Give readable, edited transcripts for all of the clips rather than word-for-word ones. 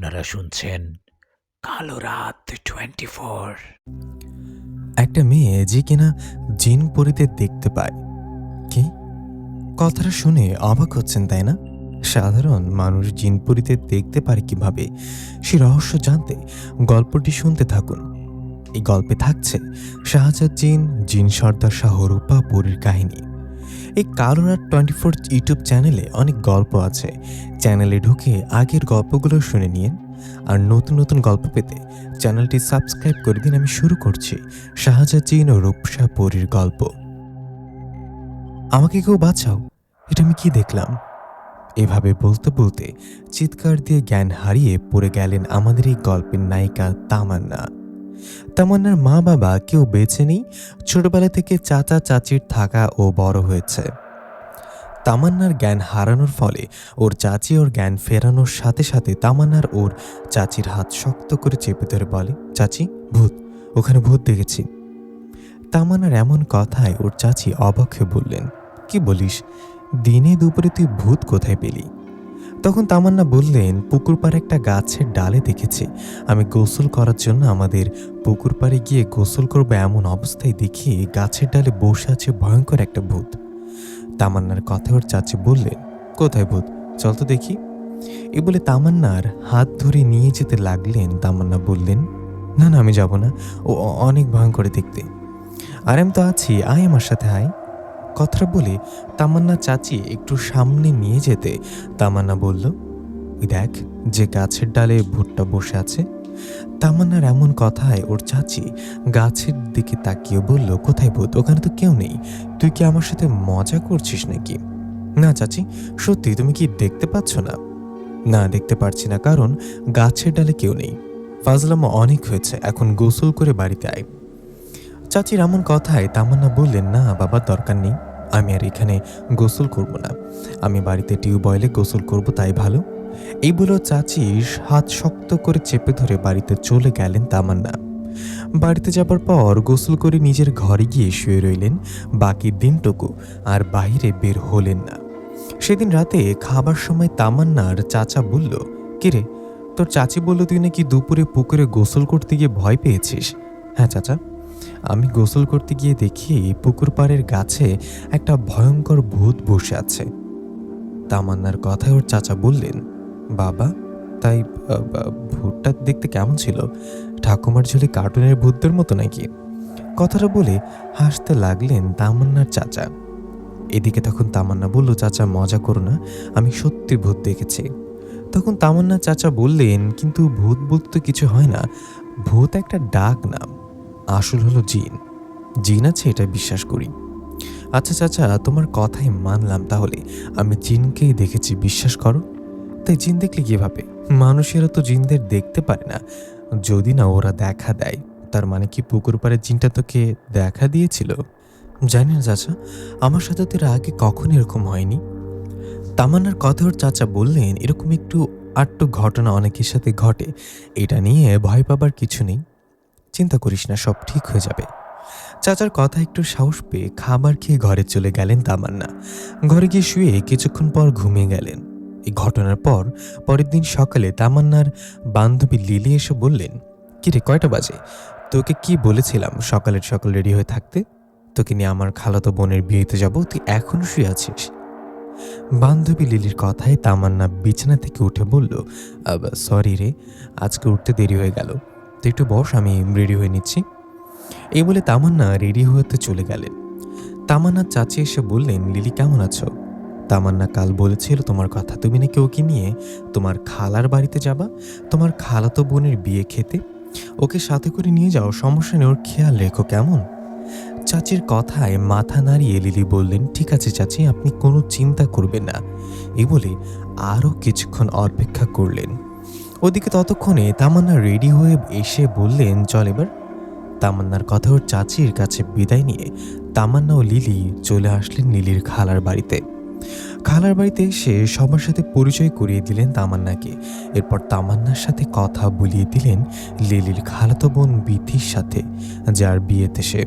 আপনারা শুনছেন কালো রাত 24। একটা মেয়ে যে কিনা জিন পরীদের দেখতে পায়। কি? কথাটা শুনে অবাক হচ্ছেন তাই না? সাধারণ মানুষ জিন পরীদের দেখতে পারে কিভাবে, সে রহস্য জানতে গল্পটি শুনতে থাকুন। এই গল্পে থাকছে শাহজাদ জিন, জিন সর্দার শাহ রূপা পরীর কাহিনী। এই কালো রাত 24 ইউটিউব চ্যানেলে অনেক গল্প আছে। চ্যানেলে ঢুকে আগের গল্পগুলো শুনে নিন। আর নতুন নতুন গল্প পেতে চ্যানেলটি সাবস্ক্রাইব করে দিন। আমি শুরু করছি শাহজাদ জিন ও রূপসা পরীর গল্প। আমাকে কেউ বাঁচাও, এটা আমি কি দেখলাম? এভাবে বলতে বলতে চিৎকার দিয়ে জ্ঞান হারিয়ে পড়ে গেলেন আমাদের এই গল্পের নায়িকা তামান্না। তামান্নার মা বাবা কেউ বেঁচে নেই। ছোটবেলা থেকে চাচা চাচির থাকা ও বড় হয়েছে। তামান্নার জ্ঞান হারানোর ফলে ওর চাচি ওর জ্ঞান ফেরানোর সাথে সাথে তামান্নার ওর চাচির হাত শক্ত করে চেপে ধরে বলে, চাচি ভূত, ওখানে ভূত দেখেছি। তামান্নার এমন কথায় ওর চাচি অবাক হয়ে বললেন, কি বলিস, দিনে দুপুরে তুই ভূত কোথায় পেলি? তখন তামান্না বললেন, পুকুর পাড়ে একটা গাছের ডালে দেখেছি। আমি গোসল করার জন্য আমাদের পুকুর পাড়ে গিয়ে গোসল করবো এমন অবস্থায় দেখি গাছের ডালে বসে আছে ভয়ঙ্কর একটা ভূত। তামান্নার কথা ওর চাচি বললেন, কোথায় ভূত, চল তো দেখি। এ বলে তামান্নার হাত ধরে নিয়ে যেতে লাগলেন। তামান্না বললেন, না না, আমি যাব না, ও অনেক ভয়ঙ্কর দেখতে। আর আমি তো আছি, আয় আমার সাথে আয়। কথাটা বলে তামান্না চাচি একটু সামনে নিয়ে যেতে তামান্না বলল, ওই দেখ, যে গাছের ডালে ভূতটা বসে আছে। তামান্নার এমন কথায় ওর চাচি গাছের দিকে তাকিয়ে বলল, কোথায় ভূত, ওখানে তো কেউ নেই, তুই কি আমার সাথে মজা করছিস নাকি? না চাচি, সত্যি, তুমি কি দেখতে পাচ্ছ না? না, দেখতে পারছি না, কারণ গাছের ডালে কেউ নেই। ফাজলামো অনেক হয়েছে, এখন গোসল করে বাড়িতে আয়। চাচির এমন কথায় তামান্না বললেন, না বাবা, দরকার নেই, আমি আর এখানে গোসল করব না, আমি বাড়িতে টিউবওয়েলে গোসল করব, তাই ভালো। এই বলে চাচির হাত শক্ত করে চেপে ধরে বাড়িতে চলে গেলেন তামান্না। বাড়িতে যাবার পর গোসল করে নিজের ঘরে গিয়ে শুয়ে রইলেন বাকি দিনটুকু, আর বাইরে বের হলেন না। সেদিন রাতে খাবার সময় তামান্নার চাচা বলল, কিরে, তোর চাচি বলল তুই নাকি দুপুরে পুকুরে গোসল করতে গিয়ে ভয় পেয়েছিস। হ্যাঁ চাচা, আমি গোসল করতে গিয়ে দেখি পুকুর পাড়ের গাছে একটা ভয়ঙ্কর ভূত বসে আছে। তামান্নার কথায় ওর চাচা বললেন, বাবা, তাই ভূতটা দেখতে কেমন ছিল? ঠাকুমার ঝুলি কার্টুনের ভূতদের মতো নাকি? কথাটা বলে হাসতে লাগলেন তামান্নার চাচা। এদিকে তখন তামান্না বলল, চাচা মজা করো না, আমি সত্যি ভূত দেখেছি। তখন তামান্না চাচা বললেন, কিন্তু ভূত বলতে তো কিছু হয় না, ভূত একটা ডাক নাম, আসল হলো জিন। জিন আছে এটা বিশ্বাস করি। আচ্ছা চাচা, তোমার কথাই মানলাম, তাহলে আমি জিনকেই দেখেছি, বিশ্বাস করো। তাই জিন দেখলে কিভাবে? মানুষেরা তো জিনদের দেখতে পারে না, যদি না ওরা দেখা দেয়। তার মানে কি পুকুর পাড়ের জিনটা তোকে দেখা দিয়েছিল? জানি না চাচা, আমার সাথে তো এর আগে কখনো এরকম হয়নি। তামান্নার কথা ওর চাচা বললেন, এরকম একটু আটটু ঘটনা অনেকের সাথে ঘটে, এটা নিয়ে ভয় পাবার কিছু নেই, চিন্তা করিস না, সব ঠিক হয়ে যাবে। চাচার কথা একটু সাহস পেয়ে খাবার খেয়ে ঘরে চলে গেলেন তামান্না। ঘরে গিয়ে শুয়ে কিছুক্ষণ পর ঘুমিয়ে গেলেন। এই ঘটনার পর পরের দিন সকালে তামান্নার বান্ধবী লিলি এসে বললেন, কিরে, কয়টা বাজে? তোকে কি বলেছিলাম সকাল রেডি হয়ে থাকতে? তোকে নিয়ে আমার খালাতো বোনের বিয়েতে যাব, তুই এখনো শুয়ে আছিস? বান্ধবী লিলির কথায় তামান্না বিছানা থেকে উঠে বলল, সরি রে, আজকে উঠতে দেরি হয়ে গেল, তুই একটু বস, আমি রেডি হয়ে নিচ্ছি। এই বলে তামান্না রেডি হতে চলে গেলেন। তামান্নার চাচি এসে বললেন, লিলি কেমন আছো? তামান্না কাল বলেছিল তোমার কথা, তুমি নাকি ওকে নিয়ে তোমার খালার বাড়িতে যাবা, তোমার খালাতো বোনের বিয়ে খেতে। ওকে সাথে করে নিয়ে যাও, সমস্যা নেই, ওর খেয়াল রেখো, কেমন? চাচির কথায় মাথা নাড়িয়ে লিলি বললেন, ঠিক আছে চাচি, আপনি কোনো চিন্তা করবেন না। এই বলে আরও কিছুক্ষণ অপেক্ষা করলেন। ওদিকে ততক্ষণে তামান্না রেডি হয়ে এসে বললেন, চল এবার। তামান্নার কথা ওর চাচির কাছে বিদায় নিয়ে তামান্না ও লিলি চলে আসলেন লিলির খালার বাড়িতে। খালার বাড়িতে এসে সবার সাথে পরিচয় করিয়ে দিলেন তামান্নাকে। এরপর তামান্নার সাথে কথা বলিয়ে দিলেন লিলির খালাতো বোন বিথির সাথে, যার বিয়েতে সে।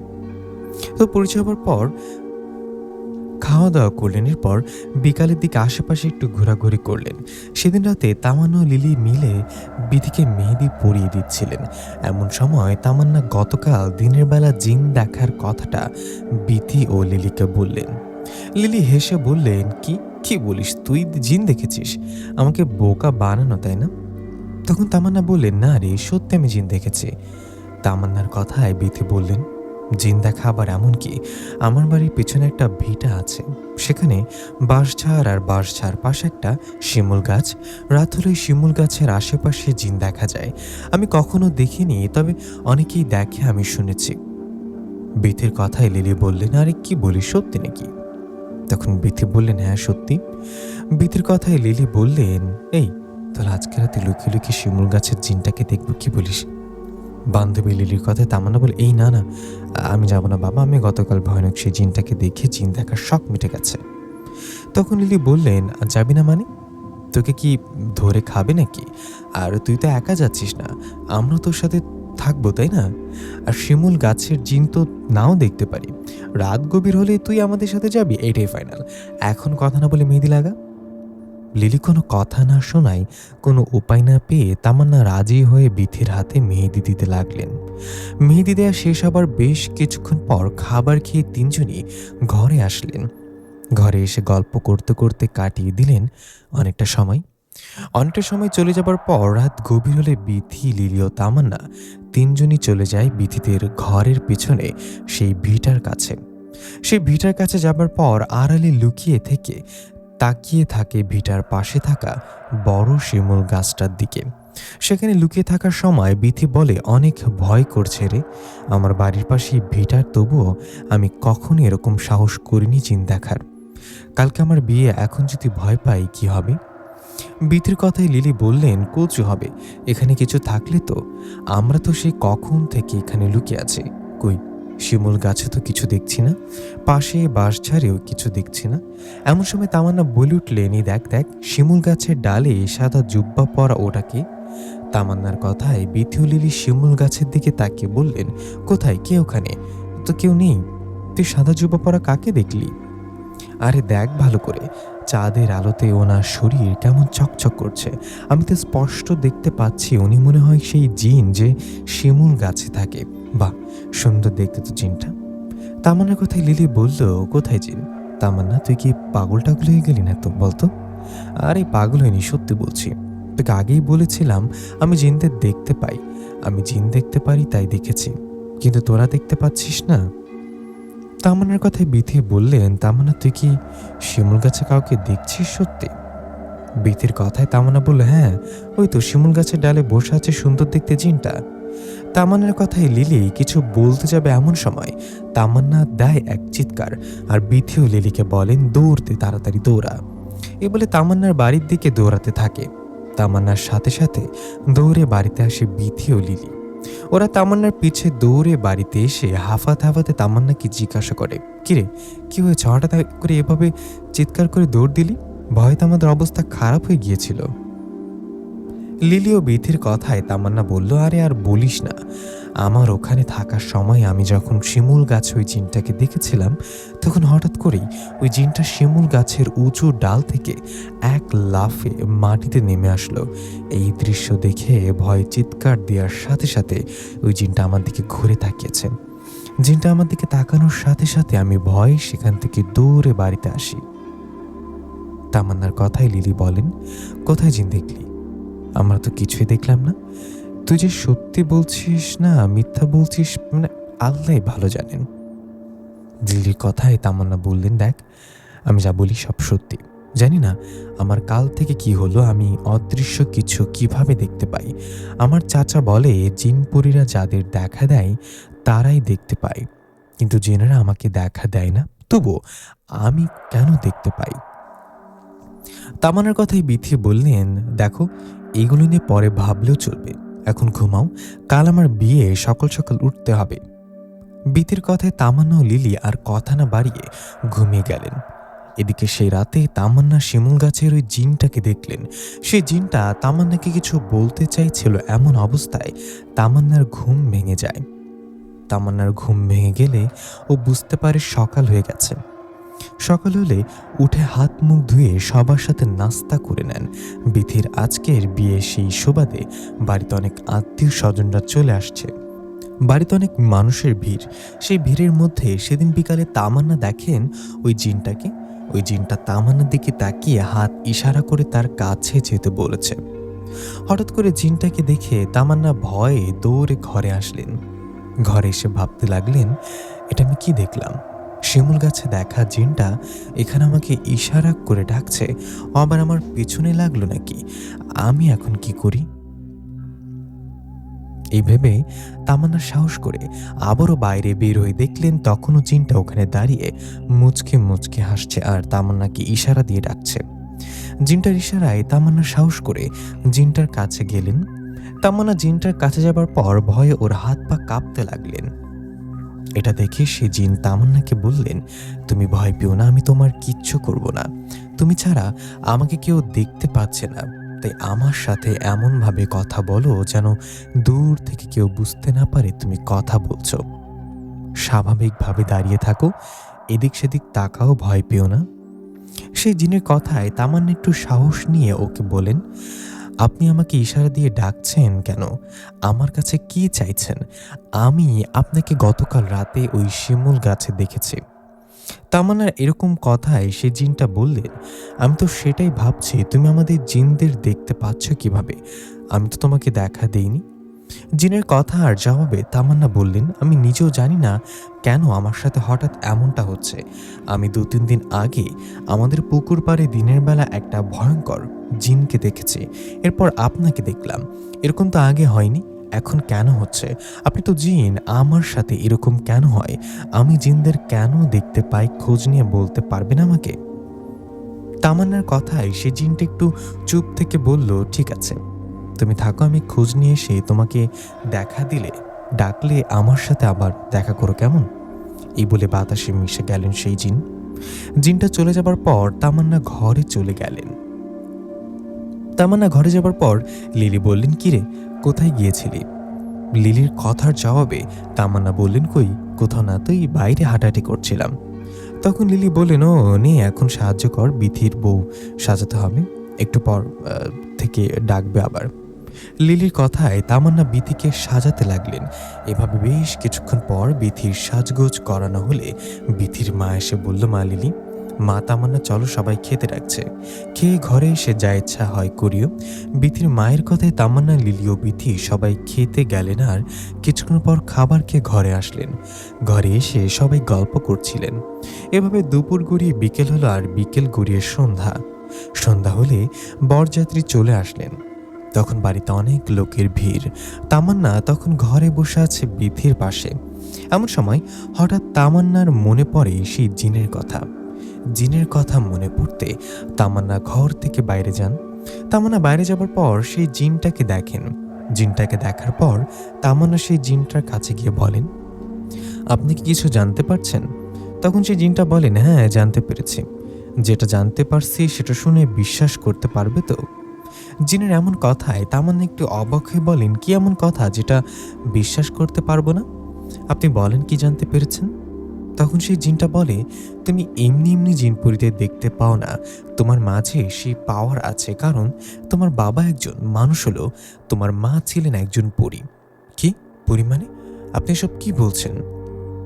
তো পরিচয় হওয়ার পর খাওয়া দাওয়া করলেন। এরপর বিকালের দিকে আশেপাশে একটু ঘোরাঘুরি করলেন। সেদিন রাতে তামান্না ও লিলি মিলে বিথিকে মেহেদি পরিয়ে দিচ্ছিলেন। এমন সময় তামান্না গতকাল দিনের বেলা জিন দেখার কথাটা বিথি ও লিলিকে বললেন। লিলি হেসে বললেন, কি কি বলিস, তুই জিন দেখেছিস? আমাকে বোকা বানানো, তাই না? তখন তামান্না বললেন, না রে, সত্যি আমি জিন দেখেছি। তামান্নার কথায় বিথি বললেন, জিন দেখা আবার এমন কি? আমার বাড়ির পেছনে একটা ভিটা আছে, সেখানে বাঁশঝাড় আর বাঁশঝাড় পাশে একটা শিমুল গাছ। রাত হলে শিমুল গাছের আশেপাশে জিন দেখা যায়। আমি কখনো দেখিনি, তবে অনেকেই দেখে, আমি শুনেছি। বিথির কথায় লিলি বললেন, আরে কি বলিস, সত্যি নাকি? তখন বিথি বললেন, হ্যাঁ সত্যি। বিথির কথায় লিলি বললেন, এই তাহলে আজকে রাতে লুকিয়ে লুকিয়ে শিমুল গাছের জিনটাকে দেখবো, কি বলিস? বান্ধবী লিলির কথায় তামান্না বলে, এই না না, আমি যাব না বাবা, আমি গতকাল ভয়ানক সেই জিনটাকে দেখে জিন দেখার শখ মিটে গেছে। তখন লিলি বললেন, যাবি না মানে? তোকে কি ধরে খাবে নাকি? আর তুই তো একা যাচ্ছিস না, আমরা তোর সাথে থাকবো, তাই না? আর শিমুল গাছের জিন তো নাও দেখতে পারি। রাত গভীর হলে তুই আমাদের সাথে যাবি, এটাই ফাইনাল। এখন কথা না বলে মেহেদি লাগা। লিলি কোনো কথা না শোনায়, কোনো উপায় না পেয়ে তামান্না রাজি হয়ে বিথির হাতে মেহেদি দিতে লাগলেন। মেহেদি দেওয়া শেষ হবার বেশ কিছুক্ষণ পর খাবার খেয়ে তিনজনই ঘরে আসলেন। ঘরে এসে গল্প করতে করতে কাটিয়ে দিলেন অনেকটা সময়। অনেকটা সময় চলে যাবার পর রাত গভীর হলে বিথি, লিলি ও তামান্না তিনজনই চলে যায় বিথিদের ঘরের পেছনে সেই ভিটার কাছে। সেই ভিটার কাছে যাবার পর আড়ালে লুকিয়ে থেকে তাকিয়ে থাকে ভিটার পাশে থাকা বড় শিমুল গাছটার দিকে। সেখানে লুকিয়ে থাকার সময় বিথি বলে, অনেক ভয় করছে রে, আমার বাড়ির পাশেই ভিটার, তবুও আমি কখনো এরকম সাহস করিনি জিন দেখার। কালকে আমার বিয়ে, এখন যদি ভয় পাই কি হবে? বিথির কথায় লিলি বললেন, কচু হবে, এখানে কিছু থাকলে তো। আমরা তো সেই কখন থেকে এখানে লুকিয়ে আছি, কই শিমুল গাছে তো কিছু দেখছি না, পাশে বাঁশঝাড়েও কিছু দেখছি না। এমন সময় তামান্না বলে উঠলেন, এই দেখ দেখ, শিমুল গাছের ডালে সাদা জুব্বা পরা ওটাকে। তামান্নার কথায় বিথি ও লিলি শিমুল গাছের দিকে তাকিয়ে বললেন, কোথায়, কে ওখানে? তো কেউ নেই। তুই সাদা জুব্বা পরা কাকে দেখলি? আরে দেখ ভালো করে, চাঁদের আলোতে ওনার শরীর কেমন চকচক করছে, আমি তো স্পষ্ট দেখতে পাচ্ছি উনি মনে হয় সেই জিন যে শিমুল গাছে থাকে। বাহ, সুন্দর দেখতে তো জিনটা। তামান্নার কথায় লিলি বলল, কোথায় জিন? তামান্না, তুই কি পাগল টাগল হয়ে গেলি না তো, বলতো? আরে পাগল হয়নি, সত্যি বলছি। তোকে আগেই বলেছিলাম আমি জিনদের দেখতে পাই, আমি জিন দেখতে পারি তাই দেখেছি, কিন্তু তোরা দেখতে পাচ্ছিস না। তামান্নার কথায় বিথি বললেন, তামান্না, তুই কি শিমুল গাছে কাউকে দেখছিস সত্যি? বিথির কথায় তামান্না বলল, হ্যাঁ, ওই তো শিমুল গাছের ডালে বসে আছে সুন্দর দেখতে জিনটা। তামান্নার কথায় লিলি কিছু বলতে যাবে, এমন সময় তামান্না দেয় এক চিৎকার, আর বিথি ও লিলিকে বলেন, দৌড়তে, তাড়াতাড়ি দৌড়া। এ বলে তামান্নার বাড়ির দিকে দৌড়াতে থাকে। তামান্নার সাথে সাথে দৌড়ে বাড়িতে আসে বিথি ও লিলি। ওরা তামান্নার পিছে দৌড়ে বাড়িতে এসে হাফাতে হাফাতে তামান্নাকে জিজ্ঞাসা করে, কিরে, কি হয়েছে, হঠাৎ করে এভাবে চিৎকার করে দৌড় দিলি? ভয়ে তো আমাদের অবস্থা খারাপ হয়ে গিয়েছিল। লিলি ও বিথির কথায় তামান্না বলল, আরে আর বলিস না, আমার ওখানে থাকার সময় আমি যখন শিমুল গাছে ওই জিনটাকে দেখেছিলাম, তখন হঠাৎ করেই ওই জিনটা শিমুল গাছের উঁচু ডাল থেকে এক লাফে মাটিতে নেমে আসলো। এই দৃশ্য দেখে ভয়ে চিৎকার দেওয়ার সাথে সাথে ওই জিনটা আমার দিকে ঘুরে তাকিয়েছে। জিনটা আমার দিকে তাকানোর সাথে সাথে আমি ভয়ে সেখান থেকে দৌড়ে বাড়িতে আসি। তামান্নার কথায় লিলি বলেন, কোথায় জিন দেখলি? আমরা তো কিছুই দেখলাম না। তুই যে সত্যি বলছিস না মিথ্যা বলছিস, মানে আল্লাহ ভালো জানেন। লিলির কথায় তামান্না বললেন, দেখ, আমি যা বলি সব সত্যি। জানি না আমার কাল থেকে কি হলো, আমি অদৃশ্য কিছু কিভাবে দেখতে পাই। আমার চাচা বলে, জিনপরীরা যাদের দেখা দেয় তারাই দেখতে পায়, কিন্তু জিনেরা আমাকে দেখা দেয় না, তবুও আমি কেন দেখতে পাই? তামান্নার কথাই বিথি বললেন, দেখো, এগুলো নিয়ে পরে ভাবলেও চলবে, এখন ঘুমাও, কাল আমার বিয়ে, সকাল সকাল উঠতে হবে। বিথির কথায় তামান্না ও লিলি আর কথা না বাড়িয়ে ঘুমিয়ে গেলেন। এদিকে সেই রাতে তামান্না শিমুল গাছের ওই জিনটাকে দেখলেন। সেই জিনটা তামান্নাকে কিছু বলতে চাইছিল, এমন অবস্থায় তামান্নার ঘুম ভেঙে যায়। তামান্নার ঘুম ভেঙে গেলে ও বুঝতে পারে সকাল হয়ে গেছে। সকাল হলে উঠে হাত মুখ ধুয়ে সবার সাথে নাস্তা করে নেন। বিথির আজকের বিয়ে, সেই সুবাদে বাড়িতে অনেক আত্মীয় স্বজনরা চলে আসছে। বাড়িতে অনেক মানুষের ভিড়। সেই ভিড়ের মধ্যে সেদিন বিকালে তামান্না দেখেন ওই জিনটা তামান্নার দিকে তাকিয়ে হাত ইশারা করে তার কাছে যেতে বলেছে। হঠাৎ করে জিনটাকে দেখে তামান্না ভয়ে দৌড়ে ঘরে আসলেন। ঘরে এসে ভাবতে লাগলেন, এটা আমি কি দেখলাম? শিমুল গাছে দেখা জিনটা এখানে আমাকে ইশারা করে ডাকছে, আবার আমার পেছনে লাগলো নাকি? আমি এখন কি করি? এই ভেবে তামান্না সাহস করে আবারও বাইরে বের হয়ে দেখলেন তখনও জিনটা ওখানে দাঁড়িয়ে মুচকে মুচকে হাসছে আর তামান্নাকে ইশারা দিয়ে ডাকছে। জিনটার ইশারায় তামান্না সাহস করে জিনটার কাছে গেলেন। তামান্না জিনটার কাছে যাবার পর ভয়ে ওর হাত পা কাঁপতে লাগলেন। এটা দেখে সে জিন তামান্নাকে বললেন, তুমি ভয় পেও না, আমি তোমার কিচ্ছু করব না। তুমি ছাড়া আমাকে কেউ দেখতে পাচ্ছে না, তাই আমার সাথে এমনভাবে কথা বলো যেন দূর থেকে কেউ বুঝতে না পারে তুমি কথা বলছো। স্বাভাবিকভাবে দাঁড়িয়ে থাকো, এদিক সেদিক তাকাও, ভয় পেও না। সেই জিনের কথায় তামান্না একটু সাহস নিয়ে ওকে বলেন, আপনি আমাকে ইশারা দিয়ে ডাকছেন কেন? আমার কাছে কি চাইছেন? আমি আপনাকে গতকাল রাতে ওই শিমুল গাছে দেখেছি। তামান্নার এরকম কথায় সে জিনটা বললেন, আমি তো সেটাই ভাবছি, তুমি আমাদের জিনদের দেখতে পাচ্ছ কিভাবে? আমি তো তোমাকে দেখা দেইনি। জিনের কথা আর জবাবে তামান্না বললেন, আমি নিজেও জানি না কেন আমার সাথে হঠাৎ এমনটা হচ্ছে। আমি 2-3 দিন আগে আমাদের পুকুর পাড়ে দিনের বেলা একটা ভয়ঙ্কর জিনকে দেখেছি, এরপর আপনাকে দেখলাম। এরকম তো আগে হয়নি, এখন কেন হচ্ছে? আপনি তো জিন, আমার সাথে এরকম কেন হয়? আমি জিনদের কেন দেখতে পাই, খোঁজ নিয়ে বলতে পারবেন আমাকে? তামান্নার কথায় সে জিনটা একটু চুপ থেকে বলল, ঠিক আছে, তুমি থাকো, আমি খোঁজ নিয়ে এসে তোমাকে ডাকলে আমার সাথে আবার দেখা করো, কেমন? এই বলে বাতাসে মিশে গেলেন সেই জিন। জিনটা চলে যাবার পর তামান্না ঘরে চলে গেলেন। তামান্না ঘরে যাবার পর লিলি বললেন, কিরে, কোথায় গিয়েছিলি? লিলির কথার জবাবে তামান্না বললেন, কই, কোথাও না, তুই বাইরে হাঁটাহাঁটি করছিলাম। তখন লিলি বললেন, ও নে, এখন সাহায্য কর, বিথির বউ সাজাতে হবে, একটু পর থেকে ডাকবে আবার। লিলির কথায় তামান্না বিথিকে সাজাতে লাগলেন। এভাবে বেশ কিছুক্ষণ পর বিথির সাজগোজ করানো হলে বিথির মা এসে বলল, মা লিলি, মা তামান্না চলো, সবাই খেতে ডাকছে, খেয়ে ঘরে এসে যা ইচ্ছা হয় করিও। বিথির মায়ের কথায় তামান্না, লিলি ও বিথি সবাই খেতে গেলেন আর কিছুক্ষণ পর খাবার খেয়ে ঘরে আসলেন। ঘরে এসে সবাই গল্প করছিলেন। এভাবে দুপুর গড়িয়ে বিকেল হলো আর বিকেল গড়িয়ে সন্ধ্যা হলে বরযাত্রী চলে আসলেন। তখন বাড়িতে অনেক লোকের ভিড়। তামান্না তখন ঘরে বসে আছে বিথির পাশে। এমন সময় হঠাৎ তামান্নার মনে পড়ে সেই জিনের কথা মনে পড়তে তামান্না ঘর থেকে বাইরে যান। তামান্না বাইরে যাবার পর সেই জিনটাকে দেখেন। জিনটাকে দেখার পর তামান্না সেই জিনটার কাছে গিয়ে বলেন, আপনি কি কিছু জানতে পারছেন? তখন সেই জিনটা বলেন, হ্যাঁ, জানতে পেরেছি। যেটা জানতে পারছি সেটা শুনে বিশ্বাস করতে পারবে তো? জিনের এমন কথায় তামান্না একটু অবাক হয়ে বলেন, কি এমন কথা যেটা বিশ্বাস করতে পারবো না? আপনি বলেন, কি জানতে পেরেছেন? তখন সেই জিনটা বলে, তুমি এমনি এমনি জিনপরিতে দেখতে পাও না, তোমার মাঝে সেই পাওয়ার আছে, কারণ তোমার বাবা একজন মানুষ হলো, তোমার মা ছিলেন একজন পরী। কি পরী মানে? আপনি সব কি বলছেন?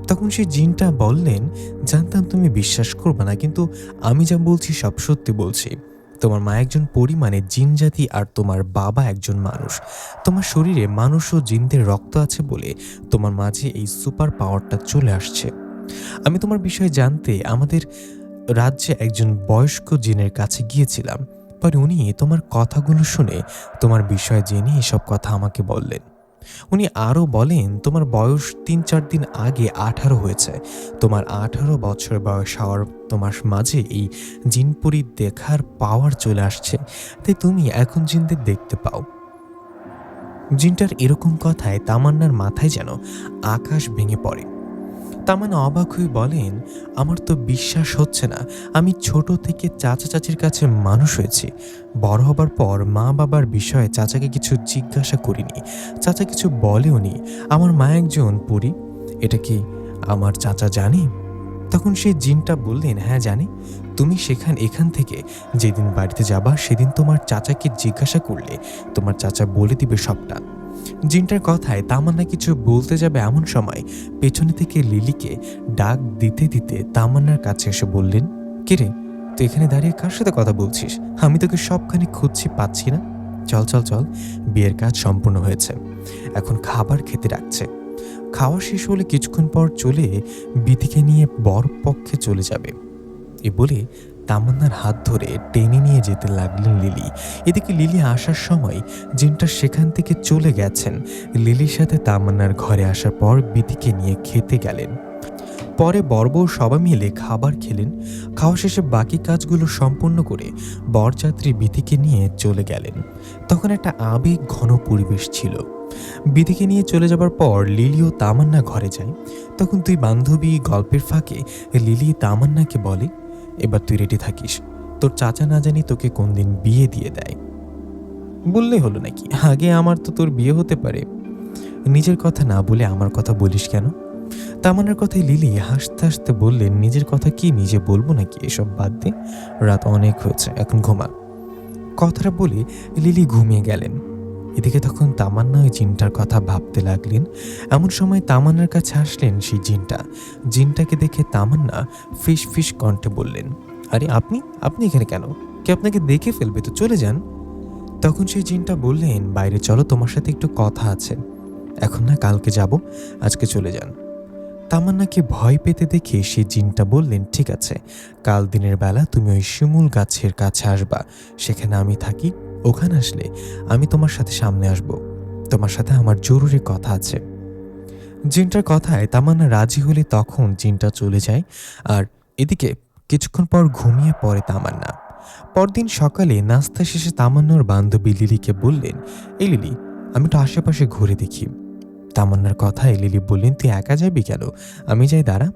তখন সেই জিনটা বললেন, জানতাম তুমি বিশ্বাস করবে না, কিন্তু আমি যা বলছি সব সত্যি বলছি। তোমার মা একজন পরী মানে জিন জাতি, আর তোমার বাবা একজন মানুষ। তোমার শরীরে মানুষ ও জিনদের রক্ত আছে বলে তোমার মাঝে এই সুপার পাওয়ারটা চলে আসছে। আমি তোমার বিষয়ে জানতে আমাদের রাজ্যে একজন বয়স্ক জিনের কাছে গিয়েছিলাম, পরে উনি তোমার কথাগুলো শুনে তোমার বিষয় জেনে এসব কথা আমাকে বললেন। উনি আরও বলেন, তোমার বয়স 3-4 দিন আগে 18 হয়েছে। তোমার 18 বছর বয়স হওয়ার তোমার মাঝে এই জিনপুরি দেখার পাওয়ার চলে আসছে, তাই তুমি এখন জিনদের দেখতে পাও। জিনটার এরকম কথায় তামান্নার মাথায় যেন আকাশ ভেঙে পড়ে। তামান্না অবাক হয়ে বলেন, আমার তো বিশ্বাস হচ্ছে না। আমি ছোট থেকে চাচা চাচির কাছে মানুষ হয়েছি। বড় হবার পর মা বাবার বিষয়ে চাচাকে কিছু জিজ্ঞাসা করিনি, চাচা কিছু বলেওনি। আমার মা একজন পরী, এটা কি আমার চাচা জানে? তখন সেই জিনটা বললেন, হ্যাঁ জানি। তুমি এখান থেকে যেদিন বাড়িতে যাবা সেদিন তোমার চাচাকে জিজ্ঞাসা করলে তোমার চাচা বলে দিবে সবটা। জিনটার কথায় তামান্না কিছু বলতে যাবে এমন সময় পেছনে থেকে লিলিকে ডাক দিতে দিতে তামান্নার কাছে এসে বললেন, কিরে তুই এখানে দাঁড়িয়ে কার সাথে কথা বলছিস? আমি তোকে সবখানে খুঁজছি, পাচ্ছি না। চল চল চল, বিয়ের কাজ সম্পূর্ণ হয়েছে, এখন খাবার খেতে ডাকছে। খাওয়া শেষ হলে কিছুক্ষণ পর চলে বিধিকে নিয়ে বর পক্ষে চলে যাবে। এ বলে তামান্নার হাত ধরে টেনে নিয়ে যেতে লাগলেন লিলি। এদিকে লিলি আসার সময় জিনটা সেখান থেকে চলে গেছেন। লিলির সাথে তামান্নার ঘরে আসার পর বিধিকে নিয়ে খেতে গেলেন। পরে বরবউ সবাই মিলে খাবার খেলেন। খাওয়া শেষে বাকি কাজগুলো সম্পূর্ণ করে বরযাত্রী বিধিকে নিয়ে চলে গেলেন। তখন একটা আবেগ ঘন পরিবেশ ছিল। বিধিকে নিয়ে চলে যাবার পর লিলি ও তামান্না ঘরে যায়। তখন দুই বান্ধবী গল্পের ফাঁকে লিলি তামান্নাকে বলে, এবার তুই রেডি থাকিস, তোর চাচা না জানি তোকে কোন দিন বিয়ে দিয়ে দেয়। বললে হলো নাকি, আগে আমার তো তোর বিয়ে হতে পারে। নিজের কথা না বলে আমার কথা বলিস কেন? তামান্নার কথায় লিলি হাসতে হাসতে বললেন, নিজের কথা কি নিজে বলবো নাকি? এসব বাদ দে, রাত অনেক হয়েছে, এখন ঘুমা। কথাটা বলে লিলি ঘুমিয়ে গেলেন। এদিকে তখন তামান্না ওই জিনটার কথা ভাবতে লাগলেন। এমন সময় তামান্নার কাছে আসলেন সেই জিনটা। জিনটাকে দেখে তামান্না ফিস ফিস কণ্ঠে বললেন, আরে আপনি আপনি এখানে কেন? কে আপনাকে দেখে ফেলবে তো, চলে যান। তখন সেই জিনটা বললেন, বাইরে চলো, তোমার সাথে একটু কথা আছে। এখন না, কালকে যাব, আজকে চলে যান। তামান্নাকে ভয় পেতে দেখে সেই জিনটা বললেন, ঠিক আছে, কাল দিনের বেলা তুমি ওই শিমুল গাছের কাছে আসবা, সেখানে আমি থাকি। ওখানে আসলে আমি তোমার সাথে সামনে আসব, তোমার সাথে আমার জরুরি কথা আছে। জিনটার কথায় তামান্না রাজি হলে তখন জিনটা চলে যায়। আর এদিকে কিছুক্ষণ পর ঘুমিয়ে পড়ে তামান্না। পরদিন সকালে নাস্তা শেষে তামান্নার বান্ধবী লিলিকে বললেন, এই লিলি, আমি তো আশেপাশে ঘুরে দেখি। তামান্নার কথায় লিলি বললেন, তুই একা যাবি কেন? আমি যাই, দাঁড়া।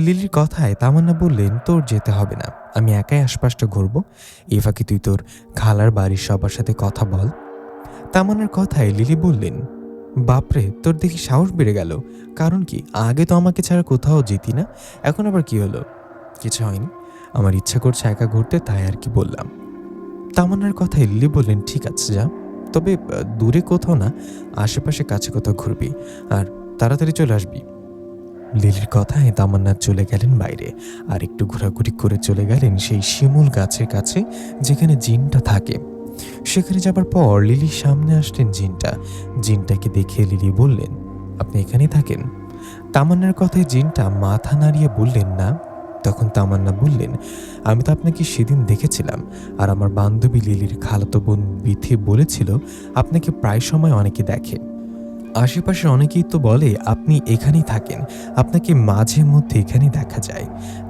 লিলির কথায় তামান্না বললেন, তোর যেতে হবে না, আমি একাই আশপাশটা ঘুরবো। এই ফাঁকে তুই তোর খালার বাড়ির সবার সাথে কথা বল। তামান্নার কথায় লিলি বললেন, বাপরে, তোর দেখি সাহস বেড়ে গেল। কারণ কি? আগে তো আমাকে ছাড়া কোথাও যেতি না, এখন আবার কি হলো? কিছু হয়নি, আমার ইচ্ছা করছে একা ঘুরতে, তাই আর কি বললাম। তামান্নার কথায় লিলি বললেন, ঠিক আছে যা, তবে দূরে কোথাও না, আশেপাশে কাছে কোথাও ঘুরবি, আর তাড়াতাড়ি চলে আসবি। লিলির কথায় তামান্না চলে গেলেন বাইরে, আর একটু ঘোরাঘুরি করে চলে গেলেন সেই শিমুল গাছের কাছে যেখানে জিনটা থাকে। সেখানে যাবার পর লিলির সামনে আসলেন জিনটা। জিনটাকে দেখে লিলি বললেন, আপনি এখানেই থাকেন? তামান্নার কথায় জিনটা মাথা নাড়িয়ে বললেন, না। তখন তামান্না বললেন, আমি তো আপনাকে সেদিন দেখেছিলাম, আর আমার বান্ধবী লিলির খালাতো বোন বিথি বলেছিল আপনাকে প্রায় সময় অনেকে দেখে। আশেপাশে অনেকেই তো বলে আপনি এখানেই থাকেন, আপনাকে মাঝে মধ্যে এখানেই দেখা যায়।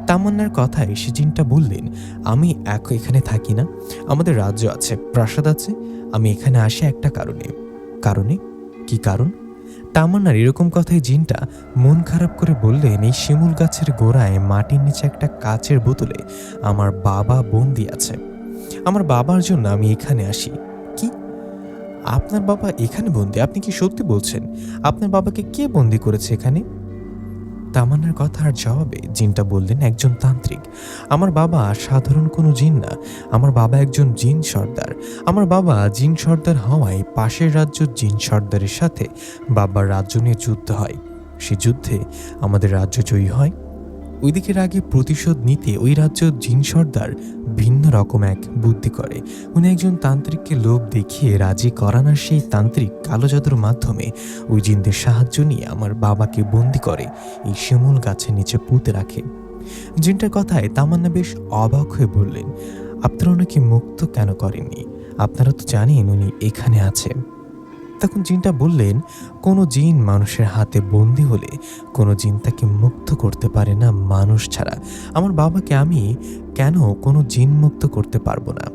তামান্নার কথায় সে জিনটা বললেন, আমি এখানে থাকি না, আমাদের রাজ্য আছে, প্রাসাদ আছে, আমি এখানে আসি একটা কারণে। কারণে? কি কারণ? তামান্নার এরকম কথায় জিনটা মন খারাপ করে বললেন, এই শিমুল গাছের গোড়ায় মাটির নিচে একটা কাচের বোতলে আমার বাবা বন্দি আছে। আমার বাবার জন্য আমি এখানে আসি। কি? আপনার বাবা এখানে বন্দি? আপনি কি সত্যি বলছেন? আপনার বাবাকে কে বন্দি করেছে এখানে? তামান্নার কথার জবাবে জিনটা বললেন, একজন তান্ত্রিক। আমার বাবা সাধারণ কোনো জিন না, আমার বাবা একজন জিন সর্দার। আমার বাবা জিন সর্দার হওয়ায় পাশের রাজ্য জিন সর্দারের সাথে বাবার রাজ্য নিয়ে যুদ্ধ হয়। সে যুদ্ধে আমাদের রাজ্য জয়ী হয়। ওইদিকে আগে প্রতিশোধ নিতে ওই রাজ্য জিন সর্দার ভিন্ন রকম এক বুদ্ধি করে। উনি একজন তান্ত্রিককে লোভ দেখিয়ে রাজি করান, আর সেই তান্ত্রিক কালো জাদুর মাধ্যমে ওই জিনদের সাহায্য নিয়ে আমার বাবাকে বন্দি করে এই শিমুল গাছের নিচে পুঁতে রাখে। জিনটার কথায় তামান্না বেশ অবাক হয়ে বললেন, আপনারা ওনাকে মুক্ত কেন করেননি? আপনারা তো জানেন উনি এখানে আছে। তখন জিনটা বললেন, কোনো জিন মানুষের হাতে বন্দি হলে কোনো জিন তাকে মুক্ত করতে পারে না মানুষ ছাড়া। আমার বাবাকে আমি কেন কোনো জিন মুক্ত করতে পারবো না?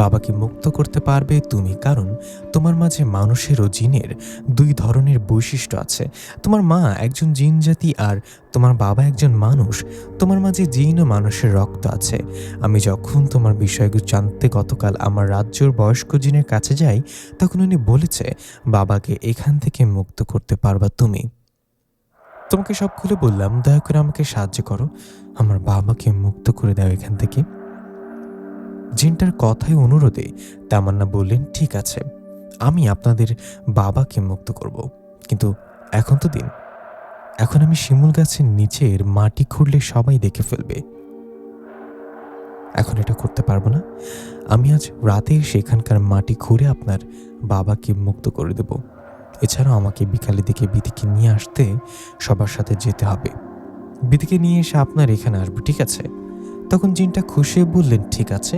বাবাকে মুক্ত করতে পারবে তুমি, কারণ তোমার মাঝে মানুষের ও জিনের দুই ধরনের বৈশিষ্ট্য আছে। তোমার মা একজন জিন জাতি, আর তোমার বাবা একজন মানুষ। তোমার মাঝে জিন ও মানুষের রক্ত আছে। আমি যখন তোমার বিষয়গুলো জানতে গতকাল আমার রাজ্যের বয়স্ক জিনের কাছে যাই, তখন উনি বলেছে বাবাকে এখান থেকে মুক্ত করতে পারবা তুমি। তোমাকে সব খুলে বললাম, দয়া করে আমাকে সাহায্য করো, আমার বাবাকে মুক্ত করে দাও এখান থেকে। জিনটার কথায় অনুরোধে তামান্না বললেন, ঠিক আছে, আমি আপনাদের বাবাকে মুক্ত করব, কিন্তু এখন তো দিন, এখন আমি শিমুল গাছের নিচের মাটি খুঁড়লে সবাই দেখে ফেলবে, এখন এটা করতে পারবো না। আমি আজ রাতে সেখানকার মাটি খুঁড়ে আপনার বাবাকে মুক্ত করে দেব। এছাড়াও আমাকে বিকালের দিকে বিধিকে নিয়ে আসতে সবার সাথে যেতে হবে। বিধিকে নিয়ে এসে আপনার এখানে আসবো, ঠিক আছে? তখন জিনটা খুশি হয়ে বললেন, ঠিক আছে।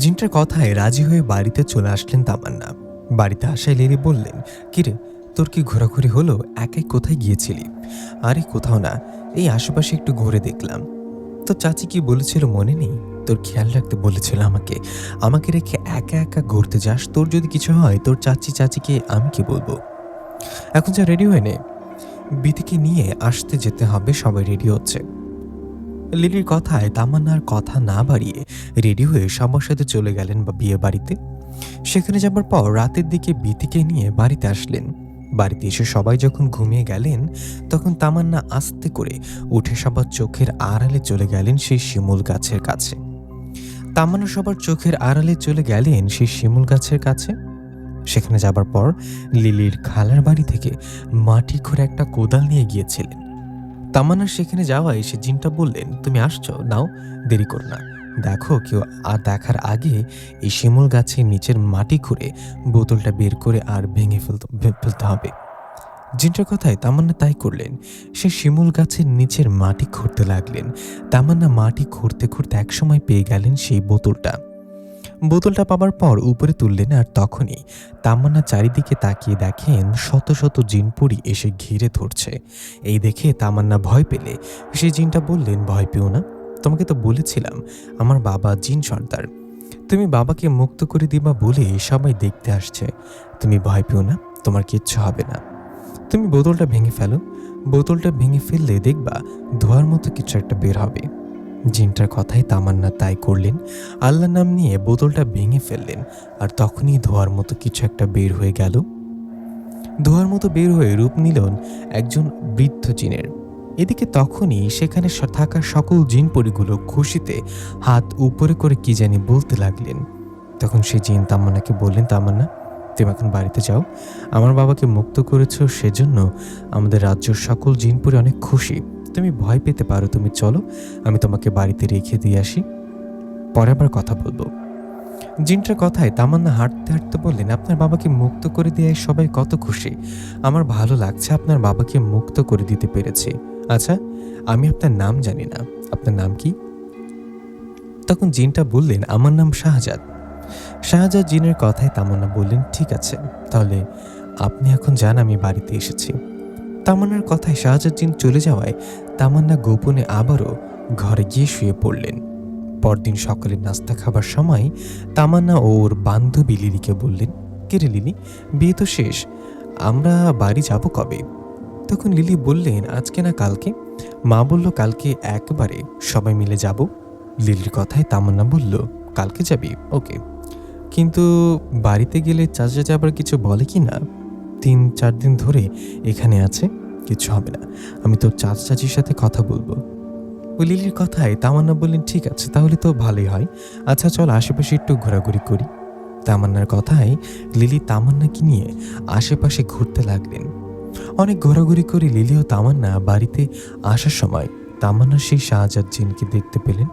জিনটার কথায় রাজি হয়ে বাড়িতে চলে আসলেন তামান্না। বাড়িতে আসায় লিলি বললেন, কিরে, তোর কি ঘোরাঘুরি হলো? একাই কোথায় গিয়েছিলি? আরে কোথাও না, এই আশেপাশে একটু ঘুরে দেখলাম। তো চাচি কি বলেছিল মনে নেই? তোর খেয়াল রাখতে বলেছিল আমাকে, আমাকে রেখে একা একা ঘুরতে যাস, তোর যদি কিছু হয় তোর চাচিকে আমি কি বলবো? এখন যা, রেডি হয়ে নে, বিধিকে নিয়ে আসতে যেতে হবে, সবাই রেডি হচ্ছে। লিলির কথায় তামান্নার কথা না বাড়িয়ে রেডি হয়ে সবার সাথে চলে গেলেন বিয়ে বাড়িতে। সেখানে যাবার পর রাতের দিকে বিধিকে নিয়ে বাড়িতে আসলেন। বাড়িতে এসে সবাই যখন ঘুমিয়ে গেলেন, তখন তামান্না আস্তে করে উঠে সবার চোখের আড়ালে চলে গেলেন সেই শিমুল গাছের কাছে। তামান্না সবার চোখের আড়ালে চলে গেলেন সেই শিমুল গাছের কাছে। সেখানে যাবার পর লিলির খালার বাড়ি থেকে মাটি খুঁড়ে একটা কোদাল নিয়ে গিয়েছিলেন। তামান্নার সেখানে যাওয়ায় সে জিনটা বললেন, তুমি আসছো, নাও, দেরি করো না, দেখো কেউ আর দেখার আগে এই শিমুল গাছের নিচের মাটি খুঁড়ে বোতলটা বের করে আর ভেঙে ফেলতে হবে। জিনটার কথায় তামান্না তাই করলেন। সে শিমুল গাছের নিচের মাটি খুঁড়তে লাগলেন। তামান্না মাটি খুঁড়তে খুঁড়তে একসময় পেয়ে গেলেন সেই বোতলটা। বোতলটা পাবার পর উপরে তুললেন, আর তখনই তামান্না চারিদিকে তাকিয়ে দেখেন শত শত জিনপুরি এসে ঘিরে ধরছে। এই দেখে তামান্না ভয় পেলে সেই জিনটা বললেন, ভয় পেও না, তোমাকে তো বলেছিলাম আমার বাবা জিন সর্দার, তুমি বাবাকে মুক্ত করে দিবা বলে সবাই দেখতে আসছে, তুমি ভয় পেও না, তোমার কিচ্ছু হবে না। তুমি বোতলটা ভেঙে ফেলো, বোতলটা ভেঙে ফেললে দেখবা ধোয়ার মতো কিছু একটা বের হবে। জিনটার কথায় তামান্না তাই করলেন। আল্লাহর নাম নিয়ে বোতলটা ভেঙে ফেললেন, আর তখনই ধোয়ার মতো কিছু একটা বের হয়ে গেল। ধোয়ার মতো বের হয়ে রূপ নিলেন একজন বৃদ্ধ জিনের। এদিকে তখনই সেখানে থাকা সকল জিন পরিগুলো খুশিতে হাত উপরে করে কি জানি বলতে লাগলেন। তখন সেই জিন তামান্নাকে বললেন, তামান্না, তুমি এখন বাড়িতে যাও, আমার বাবাকে মুক্ত করেছো, সেজন্য আমাদের রাজ্যের সকল জিনপুরি অনেক খুশি, তুমি ভয় পেতে পারো, তুমি চলো, আমি তোমাকে বাড়িতে রেখে দিয়ে আসি, পরে আবার কথা বলবো। জিনটার কথায় তামান্না হাঁটতে হাঁটতে বললেন, আপনার বাবাকে মুক্ত করে দিয়ে সবাই কত খুশি, আমার ভালো লাগছে, আপনার বাবাকে মুক্ত করে দিতে পেরেছি। আচ্ছা, আমি আপনার নাম জানি না, আপনার নাম কি? তখন জিনটা বললেন, আমার নাম শাহজাদ। শাহজাদ জিনের কথায় তামান্না বললেন, ঠিক আছে, তাহলে আপনি এখন যান, আমি বাড়িতে এসেছি। তামান্নার কথায় শাহজাদ জিন চলে যাওয়ায় তামান্না গোপনে আবারও ঘরে গিয়ে শুয়ে পড়লেন। পরদিন সকালে নাস্তা খাবার সময় তামান্না ও ওর বান্ধবী লিলিকে বললেন, কে রে লিলি, বিয়ে তো শেষ, আমরা বাড়ি যাব কবে? তখন লিলি বললেন, আজকে না কালকে, মা বলল কালকে একবারে সবাই মিলে যাব। লিলির কথায় তামান্না বলল, কালকে যাবি, ওকে, কিন্তু বাড়িতে গেলে চাচা আবার কিছু বলে কি না? 3-4 দিন ধরে এখানে আছে, কিছু হবে না, আমি তো চাচির সাথে কথা বলবো। ওই লিলির কথায় তামান্না বললেন, ঠিক আছে, তাহলে তো ভালোই হয়, আচ্ছা চল আশেপাশে একটু ঘোরাঘুরি করি। তামান্নার কথায় লিলি তামান্নাকে নিয়ে আশেপাশে ঘুরতে লাগলেন। অনেক ঘোরাঘুরি করে লিলি ও তামান্না বাড়িতে আসার সময় তামান্না সেই শাহজাদ জিনকে দেখতে পেলেন।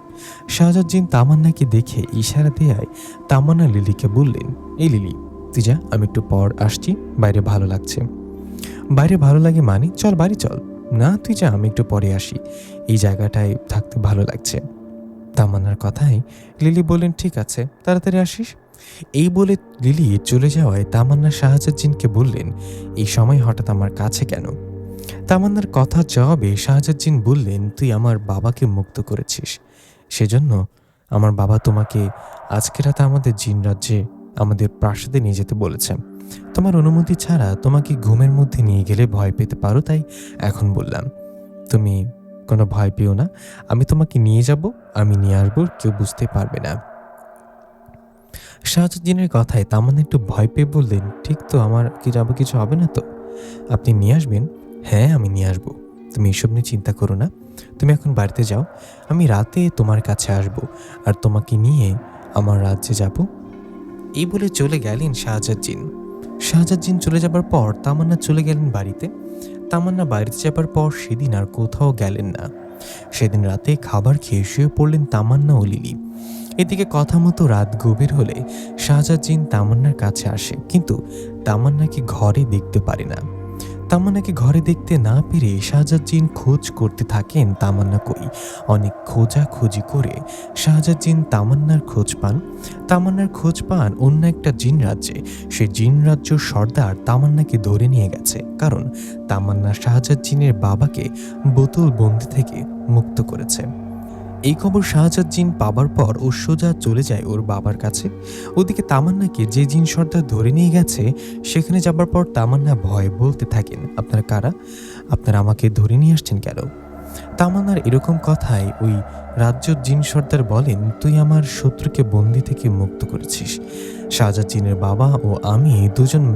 শাহজাদ জিন তামান্নাকে দেখে ইশারা দেয়ায় তামান্না লিলিকে বললেন, এই লিলি, তুই যা, আমি একটু পর আসছি, বাইরে ভালো লাগছে। বাইরে ভালো লাগে মানে? চল বাড়ি চল। না তুই যা, আমি একটু পরে আসি, এই জায়গাটায় থাকতে ভালো লাগছে। তামান্নার কথায় লিলি বললেন, ঠিক আছে, তাড়াতাড়ি আসিস। এই বলে লিলি চলে যাওয়ায় তামান্না শাহজাদ জিনকে বললেন, এই সময় হঠাৎ আমার কাছে কেন? তামান্নার কথা জবাবে শাহজাদ জিন বললেন, তুই আমার বাবাকে মুক্ত করেছিস, সেজন্য আমার বাবা তোমাকে আজকে রাতে আমাদের জিন রাজ্যে আমাদের প্রাসাদে নিয়ে যেতে বলেছে। তোমার অনুমতি ছাড়া তোমাকে ঘুমের মধ্যে নিয়ে গেলে ভয় পেতে পারো, তাই এখন বললাম, তুমি কোনো ভয় পেও না, আমি তোমাকে নিয়ে যাব, আমি নিয়ে আসবো, কেউ বুঝতে পারবে না। শাহজাদ জিনের কথায় তামান্না একটু ভয় পেয়ে বললেন, ঠিক তো, আমার কি যাবো, কিছু হবে না তো? আপনি নিয়ে আসবেন? হ্যাঁ, আমি নিয়ে আসবো, তুমি এসব নিয়ে চিন্তা করো না, তুমি এখন বাড়িতে যাও, আমি রাতে তোমার কাছে আসব আর তোমাকে নিয়ে আমার রাজ্যে যাব। এই বলে চলে গেলেন শাহজাদ জিন। শাহজাদ জিন চলে যাবার পর তামান্না চলে গেলেন বাড়িতে। তামান্না বাড়িতে যাবার পর সেদিন আর কোথাও গেলেন না। সেদিন রাতে খাবার খেয়ে শুয়ে পড়লেন তামান্না ও লিলি। এদিকে কথা মতো রাত গভীর হলে শাহজাদ জিন তামান্নার কাছে আসে, কিন্তু তামান্নাকে ঘরে দেখতে পারে না। তামান্নাকে ঘরে দেখতে না পেরে শাহজাদ জিন খোঁজ করতে থাকেন তামান্না কই। অনেক খোঁজাখুঁজি করে শাহজাদ জিন তামান্নার খোঁজ পান। তামান্নার খোঁজ পান অন্য একটা জিন রাজ্যে। সেই জিন রাজ্য সর্দার তামান্নাকে ধরে নিয়ে গেছে, কারণ তামান্না শাহজাদ জিনের বাবাকে বোতল বন্দি থেকে মুক্ত করেছে। এই খবর শাহজাদ জিন পাবার পর ও সোজা চলে যায় ওর বাবার কাছে। ওদিকে তামান্নাকে যে জিন সর্দার ধরে নিয়ে গেছে সেখানে যাবার পর তামান্না ভয়ে বলতে থাকেন, আপনারা কারা? আপনারা আমাকে ধরে নিয়ে আসছেন কেন? তামান্নার এরকম কথায় ওই রাজ্য জিন সর্দার বলেন, তুই আমার শত্রুকে বন্দি থেকে মুক্ত করেছিস। শাহজাদ জিনের বাবা ও আমি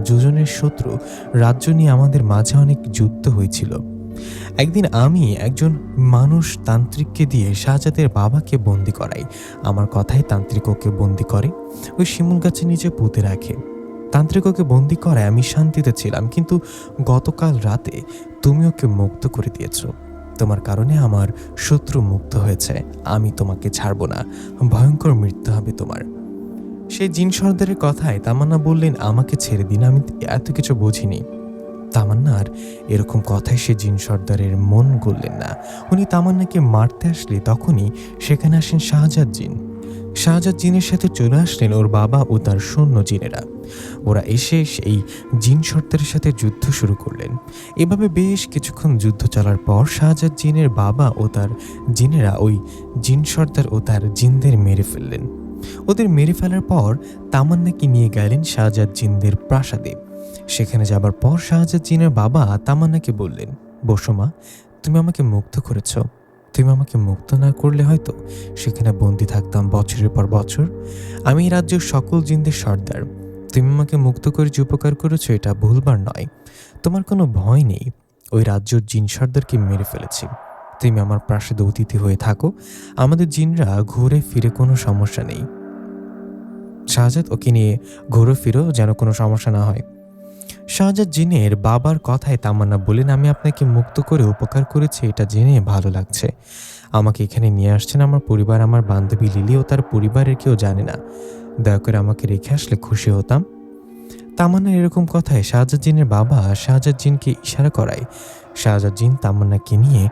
দুজনের শত্রু। রাজ্য নিয়ে আমাদের মাঝে অনেক যুদ্ধ হয়েছিল। একদিন আমি একজন মানুষ তান্ত্রিককে দিয়ে শাহজাদের বাবাকে বন্দি করাই। আমার কথায় তান্ত্রিক ওকে বন্দি করে ওই শিমুল গাছের নিচে পুঁতে রাখে। তান্ত্রিক ওকে বন্দি করায় আমি শান্তিতে ছিলাম, কিন্তু গতকাল রাতে তুমি ওকে মুক্ত করে দিয়েছ। তোমার কারণে আমার শত্রু মুক্ত হয়েছে। আমি তোমাকে ছাড়ব না, ভয়ঙ্কর মৃত্যু হবে তোমার। সেই জিন সর্দারের কথায় তামান্না বললেন, আমাকে ছেড়ে দিন, আমি এত কিছু বুঝিনি। তামান্নার এরকম কথায় সে জিন সর্দারের মন গললেন না। উনি তামান্নাকে মারতে আসলে তখনই সেখানে আসেন শাহজাদ জিন। শাহজাদ জিনের সাথে চলে আসলেন ওর বাবা ও তার সৈন্য জিনেরা। ওরা এসে এই জিন সর্দারের সাথে যুদ্ধ শুরু করলেন। এভাবে বেশ কিছুক্ষণ যুদ্ধ চলার পর শাহজাদ জিনের বাবা ও তার জিনেরা ওই জিন সর্দার ও তার জিনদের মেরে ফেললেন। ওদের মেরে ফেলার পর তামান্নাকে নিয়ে গেলেন শাহজাদ জিনদের প্রাসাদে। সেখানে যাবার পর শাহজাদ জিনের বাবা তামান্নাকে বললেন, বসো মা, তুমি আমাকে মুক্ত করেছ। তুমি আমাকে মুক্ত না করলে হয়তো সেখানে বন্দি থাকতাম বছরের পর বছর। আমি এই রাজ্যের সকল জিনদের সর্দার। তুমি আমাকে মুক্ত করে যে উপকার করেছো এটা ভুলবার নয়। তোমার কোনো ভয় নেই। ওই রাজ্যের জিন সর্দারকে মেরে ফেলেছি। তুমি আমার প্রাসাদে অতিথি হয়ে থাকো। আমাদের জিনরা ঘুরে ফিরে কোনো সমস্যা নেই। শাহজাদ, ওকে নিয়ে ঘুরে ফিরো, যেন কোনো সমস্যা না হয়। শাহজাদ জিনের বাবার কথায় তামান্না বলেন, আমি আপনাকে মুক্ত করে উপকার করেছি এটা জেনে ভালো লাগছে। আমাকে এখানে নিয়ে আসছেন আমার পরিবার, আমার বান্ধবী লিলি ও তার পরিবারের কেউ জানে না। দয়া করে আমাকে রেখে আসলে খুশি হতাম। তামান্নার এরকম কথায় শাহজাদ জিনের বাবা শাহজাদ জিনকে ইশারা করায় শাহজাদ জিন তামান্নাকে নিয়ে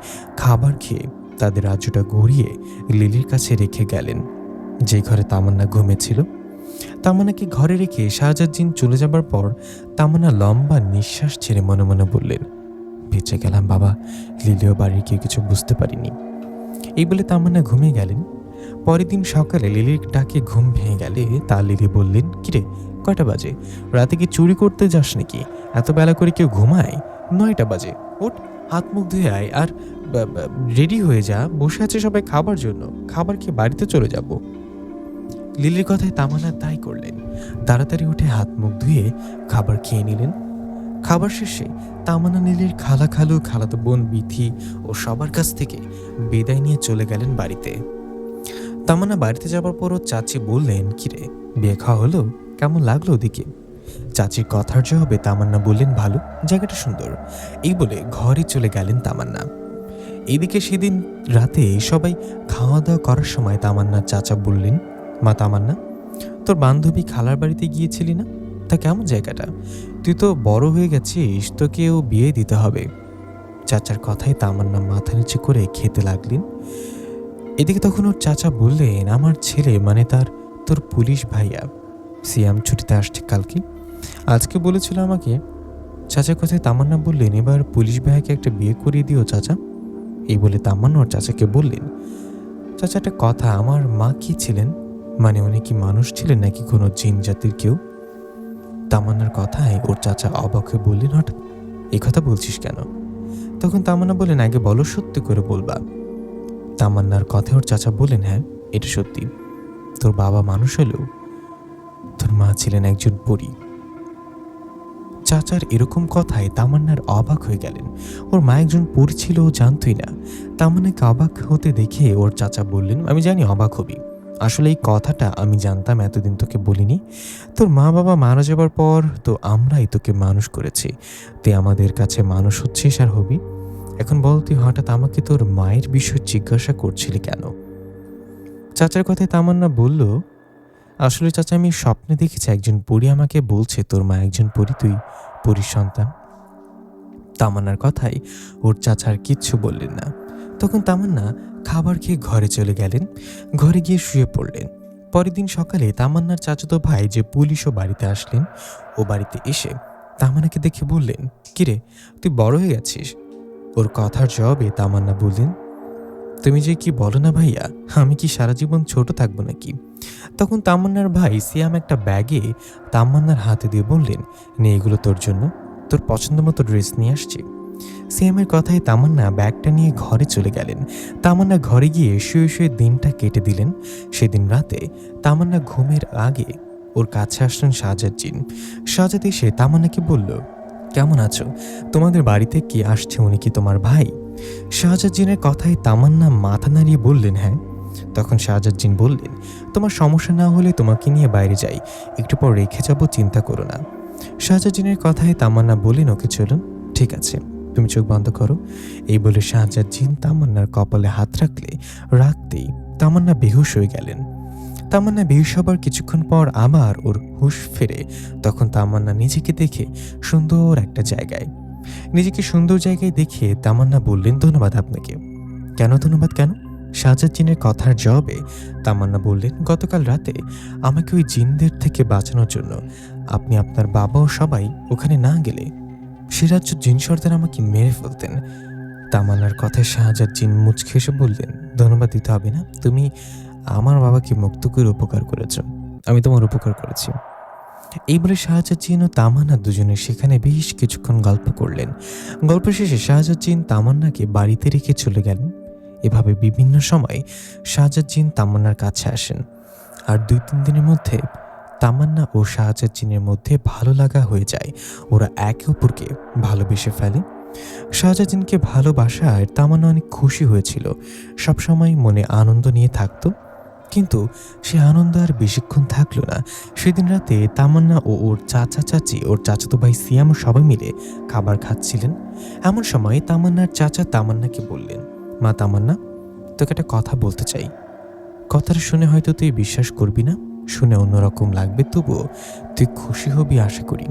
খাবার খেয়ে তাদের রাজ্যটা ঘুরিয়ে লিলির কাছে রেখে গেলেন, যে ঘরে তামান্না ঘুমেছিল। তামান্নাকে ঘরে রেখে শাহজাদ জিন চলে যাবার পর তামান্না লম্বা নিঃশ্বাস ছেড়ে মনে মনে বললেন, বেঁচে গেলাম বাবা, লিলিও বাড়ির কেউ কিছু বুঝতে পারিনি। এই বলে তামান্না ঘুমিয়ে গেলেন। পরের দিন সকালে লিলির ডাকে ঘুম ভেঙে গেলে তার লিলি বললেন, কিরে, কয়টা বাজে? রাতে কি চুরি করতে যাস নাকি? এত বেলা করে কেউ ঘুমায়? 9টা বাজে। ওঠ, হাত মুখ ধুয়ে আয় আর রেডি হয়ে যা, বসে আছে সবাই খাবার জন্য। খাবার খেয়ে বাড়িতে চলে যাব। লিলির কথায় তামান্না তাই করলেন। তাড়াতাড়ি উঠে হাত মুখ ধুয়ে খাবার খেয়ে নিলেন। খাবার শেষে তামান্না লিলির খালু, খালাতো বোন বিথি ও সবার কাছ থেকে বিদায় নিয়ে চলে গেলেন বাড়িতে। তামান্না বাড়িতে যাবার পরও চাচি বললেন, কিরে, বিয়ে খাওয়া হলো? কেমন লাগলো ওদিকে? চাচির কথার জবাবে তামান্না বললেন, ভালো, জায়গাটা সুন্দর। এই বলে ঘরে চলে গেলেন তামান্না। এইদিকে সেদিন রাতে সবাই খাওয়া দাওয়া করার সময় তামান্নার চাচা বললেন, মা তামান্না, তোর বান্ধবী খালার বাড়িতে গিয়েছিলি না? তা কেমন জায়গাটা? তুই তো বড় হয়ে গেছিস, তোকেও বিয়ে দিতে হবে। চাচার কথায় তামান্না মাথা নিচু করে খেতে লাগলেন। এদিকে তখন ওর চাচা বললেন, আমার ছেলে মানে তোর পুলিশ ভাইয়া সিয়াম ছুটিতে আসছে কালকে, আজকে বলেছিল আমাকে। চাচার কথায় তামান্না বললেন, এবার পুলিশ ভাইয়াকে একটা বিয়ে করিয়ে দিও চাচা। এই বলে তামান্না ওর চাচাকে বললেন, চাচা একটা কথা, আমার মা কি ছিলেন? মানে উনি কি মানুষ ছিলেন নাকি কোনো জিন জাতির কেউ? তামান্নার কথায় ওর চাচা অবাক হয়ে বললেন, হঠাৎ এই কথা বলছিস কেন? তখন তামান্না বললেন, আগে বলো, সত্যি করে বলবা। তামান্নার কথায় ওর চাচা বললেন, হ্যাঁ এটা সত্যি। তোর বাবা মানুষ হলেও তোর মা ছিলেন একজন পরী। চাচার এরকম কথায় তামান্নার অবাক হয়ে গেলেন। ওর মা একজন পরী ছিল, ও জানতই না। তামান্নাকে অবাক হতে দেখে ওর চাচা বললেন, আমি জানি অবাক হবি, আসলে এই কথাটা আমি জানতাম, এতদিন তোকে বলিনি। তোর মা বাবা মারা যাবার পর তো আমরাই তোকে মানুষ করেছি, তুই আমাদের কাছে মানুষ হচ্ছিস আর হবি। এখন বল, তুই হঠাৎ আমাকে তোর মায়ের বিষয় জিজ্ঞাসা করছিলি কেন? চাচার কথায় তামান্না বলল, আসলে চাচা, আমি স্বপ্নে দেখেছি একজন পরী আমাকে বলছে তোর মা একজন পরী, তুই পরীর সন্তান। তামান্নার কথায় ওর চাচা আর কিচ্ছু বললেন না। তখন তামান্না খাবার খেয়ে ঘরে চলে গেলেন। ঘরে গিয়ে শুয়ে পড়লেন। পরের দিন সকালে তামান্নার চাচাতো ভাই যে পুলিশও বাড়িতে আসলেন, ও বাড়িতে এসে তামান্নাকে দেখে বললেন, কিরে, তুই বড় হয়ে গেছিস? ওর কথার জবাবে তামান্না বললেন, তুমি যে কি বলো না ভাইয়া, আমি কি সারা জীবন ছোট থাকবো নাকি? তখন তামান্নার ভাই সিয়াম একটা ব্যাগে তামান্নার হাতে দিয়ে বললেন, নে, এগুলো তোর জন্য, তোর পছন্দ মতো ড্রেস নিয়ে আসছি। সিয়ামের কথায় তামান্না ব্যাগটা নিয়ে ঘরে চলে গেলেন। তামান্না ঘরে গিয়ে শুয়ে শুয়ে দিনটা কেটে দিলেন। সেদিন রাতে তামান্না ঘুমের আগে ওর কাছে আসলেন শাহজাদ জিন। শাহজাদ এসে তামান্নাকে বলল, কেমন আছো? তোমাদের বাড়িতে কি আসছে, উনি কি তোমার ভাই? শাহজাদ জিনের কথায় তামান্না মাথা নাড়িয়ে বললেন, হ্যাঁ। তখন শাহজাদ জিন বললেন, তোমার সমস্যা না হলে তোমাকে নিয়ে বাইরে যাই, একটু পর রেখে যাব, চিন্তা করো না। শাহজাদ জিনের কথায় তামান্না বললেন, ওকে চলুন, ঠিক আছে, তুমি চোখ বন্ধ করো। এই বলে শাহজাদ জিন তামান্নার কপালে হাত রাখতেই তামান্না বেহুশ হয়ে গেলেন। তামান্না বেহুশ হবার কিছুক্ষণ পর আবার ওর হুঁশ ফেরে। তখন তামান্না নিজেকে দেখে সুন্দর একটা জায়গায় নিজেকে সুন্দর জায়গায় দেখে তামান্না বললেন, ধন্যবাদ আপনাকে। কেন ধন্যবাদ কেন? শাহজাদ জিনের কথার জবাবে তামান্না বললেন, গতকাল রাতে আমাকে ওই জিনদের থেকে বাঁচানোর জন্য আপনি, আপনার বাবা ও সবাই ওখানে না গেলে সে রাজ্য জিন সর্দার আমাকে মেরে ফেলতেন। তামান্নার কথায় শাহজাদ জিন মুচকে এসে বললেন, ধন্যবাদ দিতে হবে না, তুমি আমার বাবাকে মুক্ত করে উপকার করেছ, আমি তোমার উপকার করেছি। এই বলে শাহজাদ জিন ও তামান্না দুজনে সেখানে বেশ কিছুক্ষণ গল্প করলেন। গল্প শেষে শাহজাদ জিন তামান্নাকে বাড়িতে রেখে চলে গেলেন। এভাবে বিভিন্ন সময় শাহজাদ জিন তামান্নার কাছে আসেন, আর 2-3 দিনের মধ্যে তামান্না ও শাহজাদ জিনের মধ্যে ভালো লাগা হয়ে যায়। ওরা একে অপরকে ভালোবেসে ফেলে। শাহজাদ জিনকে ভালোবাসায় তামান্না অনেক খুশি হয়েছিল, সবসময় মনে আনন্দ নিয়ে থাকতো। কিন্তু সে আনন্দ আর বেশিক্ষণ থাকলো না। সেদিন রাতে তামান্না ও ওর চাচা চাচি, ওর চাচাতো ভাই সিয়াম সবাই মিলে খাবার খাচ্ছিলেন। এমন সময় তামান্নার চাচা তামান্নাকে বললেন, মা তামান্না, তোকে একটা কথা বলতে চাই। কথাটা শুনে হয়তো তুই বিশ্বাস করবি না, শুনে অন্যরকম লাগবে, তবুও তুই খুশি হবি আশা করি।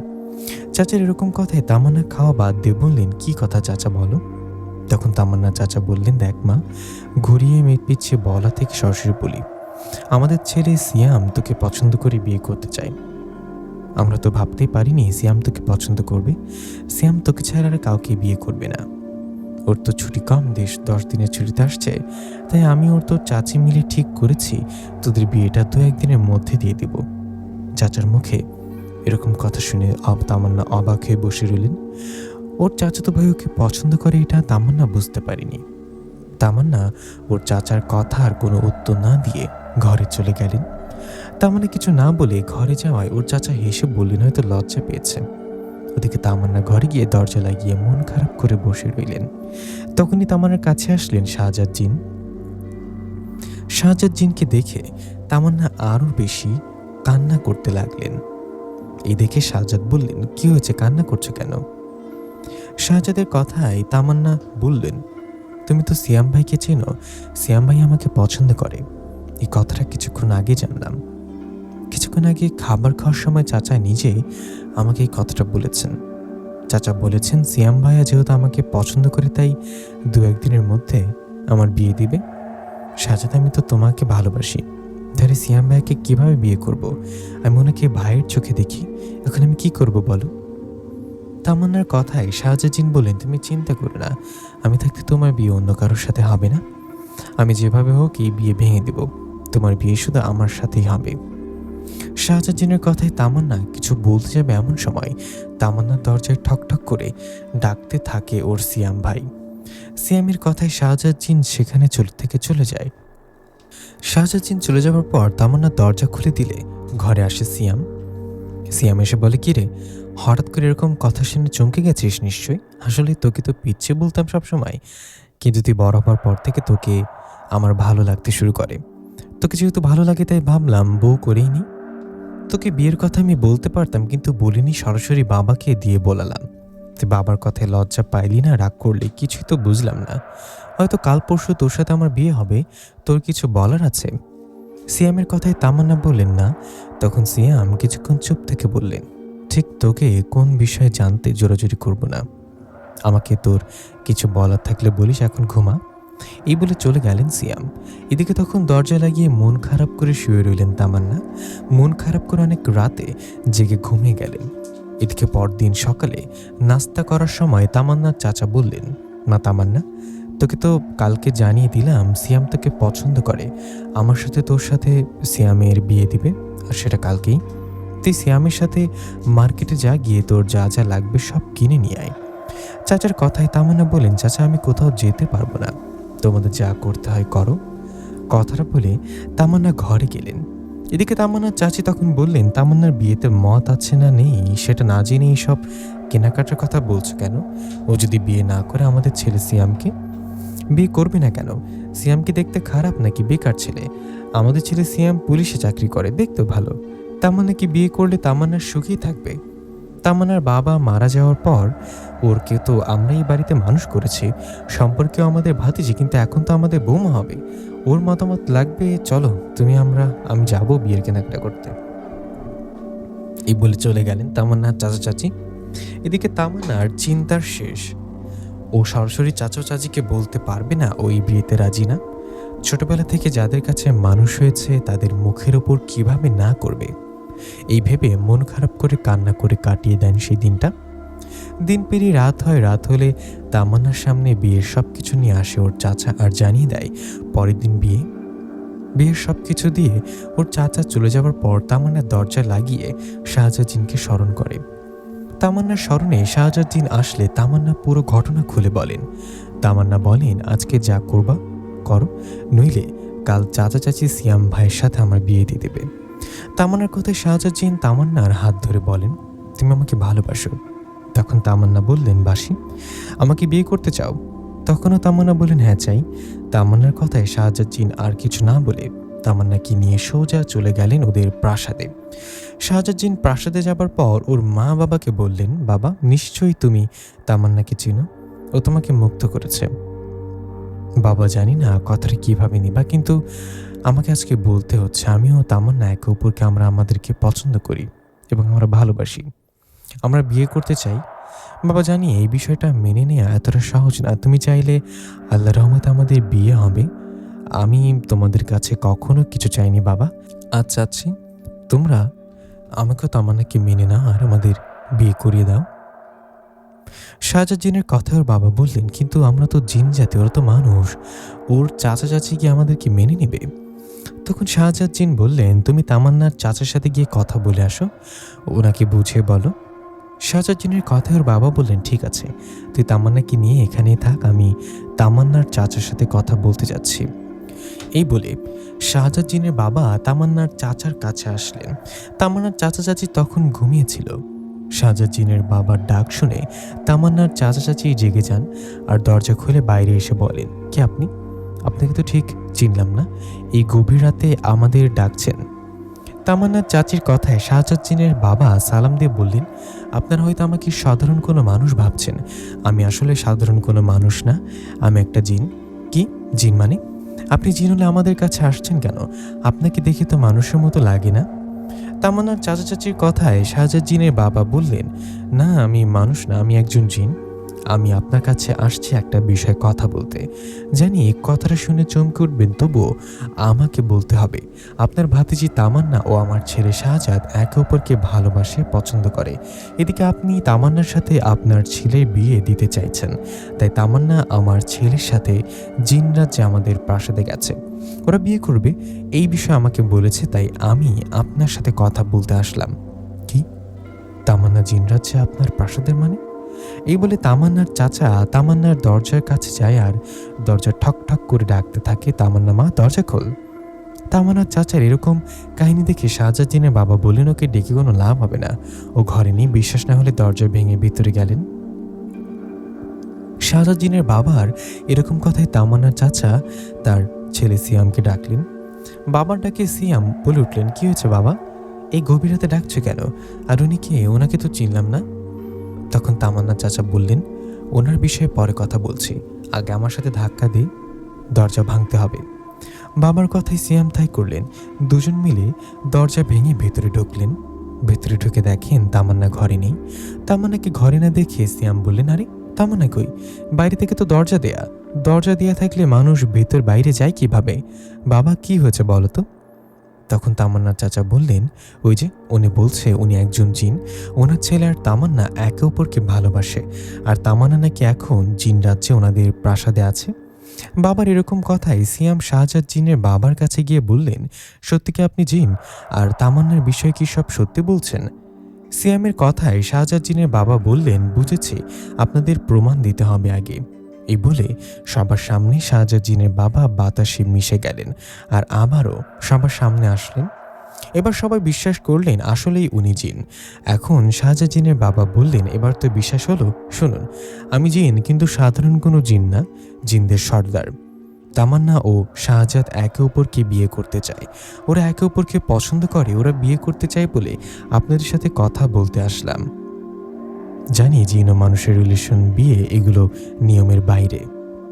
চাচার এরকম কথায় তামান্না খাওয়া বাদ দিয়ে বললেন, কি কথা চাচা, বলো। তখন তামান্না চাচা বললেন, দেখ মা, ঘুরিয়ে পিছিয়ে বলা থেকে সরাসরি বলি, আমাদের ছেলে সিয়াম তোকে পছন্দ করে বিয়ে করতে চায়। আমরা তো ভাবতেই পারিনি সিয়াম তোকে পছন্দ করবে। সিয়াম তোকে ছাড়া আর কাউকে বিয়ে করবে না। ওর তো ছুটি কম, 10 দিনের ছুটিতে আসছে, তাই আমি ওর তো চাচি মিলে ঠিক করেছি তোদের বিয়েটা 2-1 দিনের মধ্যে দিয়ে দিব। চাচার মুখে এরকম কথা শুনে তামান্না অবাক হয়ে বসে রইলেন। ওর চাচাতো ভাই ওকে পছন্দ করে এটা তামান্না বুঝতে পারিনি। তামান্না ওর চাচার কথা আর কোনো উত্তর না দিয়ে ঘরে চলে গেলেন। তামান্না কিছু না বলে ঘরে যাওয়ায় ওর চাচা হেসে বললেন, হয়তো লজ্জা পেয়েছে। ওদিকে তামান্না ঘরে গিয়ে দরজা লাগিয়ে মন খারাপ করে বসে রইলেন। তখনই তামান্নার কাছে আসলেন শাহজাদ জিন। শাহজাদ জিনকে দেখে তামান্না আরো বেশি কান্না করতে লাগলেন। এই দেখে শাহজাদ বললেন, কি হয়েছে, কান্না করছো কেন? শাহজাদের কথায় তামান্না বললেন, তুমি তো সিয়াম ভাইকে চেনো, সিয়াম ভাই আমাকে পছন্দ করে, এই কথাটা কিছুক্ষণ আগে জানলাম। কিছুক্ষণ আগে খাবার খাওয়ার সময় চাচা নিজেই আমাকে এই কথাটা বলেছেন। চাচা বলেছেন সিয়াম ভাইয়া যেহেতু আমাকে পছন্দ করে, তাই 2-1 দিনের মধ্যে আমার বিয়ে দিবে। শাহজাদ, আমি তো তোমাকে ভালোবাসি, তাহলে সিয়াম ভাইয়াকে কিভাবে বিয়ে করব? আমি ওনাকে ভাইয়ের চোখে দেখি, এখন আমি কি করব বলো? তামান্নার কথায় শাহজাদ জিন বললেন, তুমি চিন্তা করো না, আমি থাকতে তোমার বিয়ে অন্য কারোর সাথে হবে না। আমি যেভাবে হোক এই বিয়ে ভেঙে দেব, তোমার বিয়ে শুধু আমার সাথেই হবে। শাহজাদ জিনের কথায় তামান্না কিছু বলতে যাবে এমন সময় তামান্নার দরজায় ঠকঠক করে ডাকতে থাকে ওর সিয়াম ভাই। সিয়ামের কথায় শাহজাদ জিন সেখানে চলে যায়। শাহজাদ জিন চলে যাওয়ার পর তামান্না দরজা খুলে দিলে ঘরে আসে সিয়াম। সিয়াম এসে বলে, কি রে, হঠাৎ করে এরকম কথা শুনে চমকে গেছিস নিশ্চয়ই। আসলে তোকে তো পিচ্ছি বলতাম সবসময়, কিন্তু তুই বড় হওয়ার পর থেকে তোকে আমার ভালো লাগতে শুরু করে। তোকে যেহেতু ভালো লাগে তাই ভাবলাম বউ করেই নি। তোকে বিয়ের কথা আমি বলতে পারতাম, কিন্তু বলিনি, সরাসরি বাবাকে দিয়ে বলালাম। তুই বাবার কথায় লজ্জা পাইলি না, রাগ করলি, কিছুই তো বুঝলাম না। হয়তো কাল পরশু তোর সাথে আমার বিয়ে হবে, তোর কিছু বলার আছে? সিয়ামের কথায় তামান্না বললেন না। তখন সিয়াম কিছুক্ষণ চুপ থেকে বললেন, ঠিক তোকে কোন বিষয়ে জানতে জোরাজুরি করব না। আমাকে তোর কিছু বলার থাকলে বলিস, এখন ঘুমা। এই বলে চলে গেলেন সিয়াম। এদিকে তখন দরজা লাগিয়ে মন খারাপ করে শুয়ে রইলেন তামান্না। মন খারাপ করে অনেক রাতে জেগে ঘুমিয়ে গেলেন। এদিকে পরদিন সকালে নাস্তা করার সময় তামান্নার চাচা বললেন, না তামান্না, তোকে তো কালকে জানিয়ে দিলাম সিয়াম তোকে পছন্দ করে, আমার সাথে তোর সাথে সিয়ামের বিয়ে দিবে, আর সেটা কালকেই। তুই সিয়ামের সাথে মার্কেটে যা, গিয়ে তোর যা যা লাগবে সব কিনে নিয়ে আয়। চাচার কথায় তামান্না বলেন, চাচা আমি কোথাও যেতে পারবো না, তোমাদের যা করতে হয় করো। কথাটা বলে তামান্না ঘরে গেলেন। এদিকে তামান্নার চাচি তখন বললেন, তামান্নার বিয়েতে মত আছে না নেই সেটা না জেনে সব কেনাকাটার কথা বলছো কেন? ও যদি বিয়ে না করে আমাদের ছেলে সিয়ামকে বিয়ে করবে না কেন? সিয়ামকে দেখতে খারাপ নাকি বেকার ছেলে? আমাদের ছেলে সিয়াম পুলিশে চাকরি করে, দেখতে ভালো। তামান্না কি বিয়ে করলে তামান্নার সুখেই থাকবে? তামান্নার বাবা মারা যাওয়ার পর ওরকে তো আমরা এই বাড়িতে মানুষ করেছি, সম্পর্কেও আমাদের ভাতিজি, কিন্তু এখন তো আমাদের বৌমা হবে। ওর মতামত লাগবে, চলো আমি যাব বিয়ের কেনাকাটা করতে। এই বলে চলে গেলেন তামান্নার চাচা চাচি। এদিকে তামান্নার চিন্তার শেষ। ও সরাসরি চাচা চাচিকে বলতে পারবে না ওই বিয়েতে রাজি না। ছোটবেলা থেকে যাদের কাছে মানুষ হয়েছে তাদের মুখের ওপর কিভাবে না করবে, এই ভেবে মন খারাপ করে কান্না করে কাটিয়ে দেন সেই দিনটা। দিন পেরিয়ে রাত হয়। রাত হলে তামান্নার সামনে বিয়ের সব কিছু নিয়ে আসে ওর চাচা আর জানিয়ে দেয় পরের দিন বিয়ে। বিয়ের সব কিছু দিয়ে ওর চাচা চলে যাওয়ার পর তামান্নার দরজা লাগিয়ে শাহজাদিনকে স্মরণ করে। তামান্নার স্মরণে শাহজাদিন আসলে তামান্না পুরো ঘটনা খুলে বলেন। তামান্না বলেন, আজকে যা করবা করো, নইলে কাল চাচা চাচি সিয়াম ভাইয়ের সাথে আমার বিয়ে দিয়ে দেবে। তামান্নার কথায় শাহজাদিন তামান্নার হাত ধরে বলেন, তুমি আমাকে ভালোবাসো? তখন তামান্না বললেন, বাসি। আমাকে বিয়ে করতে চাও? তখনও তামান্না বলেন, হ্যাঁ চাই। তামান্নার কথায় শাহজাদিন আর কিছু না বলে তামান্নাকে নিয়ে সোজা চলে গেলেন ওদের প্রাসাদে। শাহজাদিন প্রাসাদে যাবার পর ওর মা বাবাকে বললেন, বাবা নিশ্চয়ই তুমি তামান্নাকে চিনো, ও তোমাকে মুগ্ধ করেছে। বাবা জানি না কথাটা কিভাবে নিবা, কিন্তু আমাকে আজকে বলতে হচ্ছে, আমিও তামান্না একে অপরকে আমরা আমাদেরকে পছন্দ করি এবং আমরা ভালোবাসি, আমরা বিয়ে করতে চাই। বাবা জানি এই বিষয়টা মেনে নেওয়া এতটা সহজ না। তুমি চাইলে আল্লাহ রহমতে আমাদের বিয়ে হবে। আমি তোমাদের কাছে কখনো কিছু চাইনি বাবা। আচ্ছা আচ্ছা, তোমরা আমাকে তামান্নাকে মেনে নাও আর আমাদের বিয়ে করিয়ে দাও। শাহজাদিনের কথা ওর বাবা বললেন, কিন্তু আমরা তো জিন জাতি, ওরা তো মানুষ, ওর চাচা চাচি কি আমাদেরকে মেনে নেবে? তখন শাহজাদিন বললেন, তুমি তামান্নার চাচার সাথে গিয়ে কথা বলে আসো, ওনাকে বুঝিয়ে বলো। শাহজাদিনের কথা ওর বাবা বললেন, ঠিক আছে, তুই তামান্নাকে নিয়ে এখানেই থাক, আমি তামান্নার চাচার সাথে কথা বলতে যাচ্ছি। এই বলে শাহজাদিনের বাবা তামান্নার চাচার কাছে আসলেন। তামান্নার চাচা চাচি তখন ঘুমিয়েছিল। শাহজাদিনের বাবার ডাক শুনে তামান্নার চাচা চাচি জেগে যান আর দরজা খুলে বাইরে এসে বলেন, কে আপনি? আপনাকে তো ঠিক চিনলাম না, এই গভীর রাতে আমাদের ডাকছেন? তামান্নার চাচির কথায় শাহজাদিনের বাবা সালাম দিয়ে বললেন, আপনারা হয়তো আমাকে সাধারণ কোনো মানুষ ভাবছেন, আমি আসলে সাধারণ কোনো মানুষ না, আমি একটা জিন। কি জিন মানে? আপনি জিন হলে আমাদের কাছে আসছেন কেন? আপনাকে দেখে তো মানুষের মতো লাগে না। তামান্নার চাচা চাচির কথায় শাহজাদিনের বাবা বললেন, না আমি মানুষ না, আমি একজন জিন। আমি আপনার কাছে আসছি একটা বিষয়ে কথা বলতে। জানি কথাটা শুনে চমকে উঠবেন, তবুও আমাকে বলতে হবে। আপনার ভাতিজি তামান্না ও আমার ছেলে শাহজাদ একে অপরকে ভালোবাসে, পছন্দ করে। এদিকে আপনি তামান্নার সাথে আপনার ছেলের বিয়ে দিতে চাইছেন, তাই তামান্না আমার ছেলের সাথে জিনরাজ্যে আমাদের প্রাসাদে গেছে, ওরা বিয়ে করবে এই বিষয়ে আমাকে বলেছে, তাই আমি আপনার সাথে কথা বলতে আসলাম। কি তামান্না জিনরাজ্যে আপনার প্রাসাদের মানে? এই বলে তামান্নার চাচা তামান্নার দরজার কাছে যায় আর দরজা ঠক ঠক করে ডাকতে থাকে, তামান্না মা দরজা খোল। তামান্নার চাচার এরকম কাহিনী দেখে শাহজাদ জিনের বাবা বললেন, ওকে ডেকে কোনো লাভ হবে না, ও ঘরে নেই, বিশ্বাস না হলে দরজা ভেঙে ভিতরে গেলেন। শাহজাদ জিনের বাবার এরকম কথায় তামান্নার চাচা তার ছেলে সিয়ামকে ডাকলেন। বাবার ডাকে সিয়াম বলে উঠলেন, কি হয়েছে বাবা, এই গভীর রাতে ডাকছো কেন? আর উনি কে? ওনাকে তো চিনলাম না। তখন তামান্নার চাচা বললেন, ওনার বিষয়ে পরে কথা বলছি, আগে আমার সাথে ধাক্কা দিয়ে দরজা ভাঙতে হবে। বাবার কথায় সিয়াম তাই করলেন। দুজন মিলে দরজা ভেঙে ভেতরে ঢুকলেন। ভেতরে ঢুকে দেখেন তামান্না ঘরে নেই। তামান্নাকে ঘরে না দেখে সিয়াম বললেন, আরে তামান্না কই? বাইরে থেকে তো দরজা দেয়া, দরজা দেয়া থাকলে মানুষ ভেতর বাইরে যায় কিভাবে? বাবা কি হয়েছে বলো তো? তখন তামান্নার চাচা বললেন, ওই যে উনি বলছে উনি একজন জিন, ওনার ছেলে আর তামান্না একে অপরকে ভালোবাসে, আর তামান্না নাকি এখন জিন রাজ্যে ওনাদের প্রাসাদে আছে। বাবার এরকম কথায় সিয়াম শাহজাদ জিনের বাবার কাছে গিয়ে বললেন, সত্যি কি আপনি জিন? আর তামান্নার বিষয়ে কি সব সত্যি বলছেন? সিয়ামের কথায় শাহজাদ জিনের বাবা বললেন, বুঝেছি, আপনাদের প্রমাণ দিতে হবে আগে। এই বলে সবার সামনে শাহজাদ জিনের বাবা বাতাসে মিশে গেলেন আর আবারও সবার সামনে আসলেন। এবার সবাই বিশ্বাস করলেন আসলেই উনি জিন। এখন শাহজাদ জিনের বাবা বললেন, এবার তো বিশ্বাস হলো, শুনুন, আমি জিন কিন্তু সাধারণ কোনো জিন না, জিনদের সর্দার। তামান্না ও শাহজাদ একে অপরকে বিয়ে করতে চায়, ওরা একে অপরকে পছন্দ করে, ওরা বিয়ে করতে চায় বলে আপনাদের সাথে কথা বলতে আসলাম। জানি জিন ও মানুষের রিলেশন, বিয়ে, এগুলো নিয়মের বাইরে,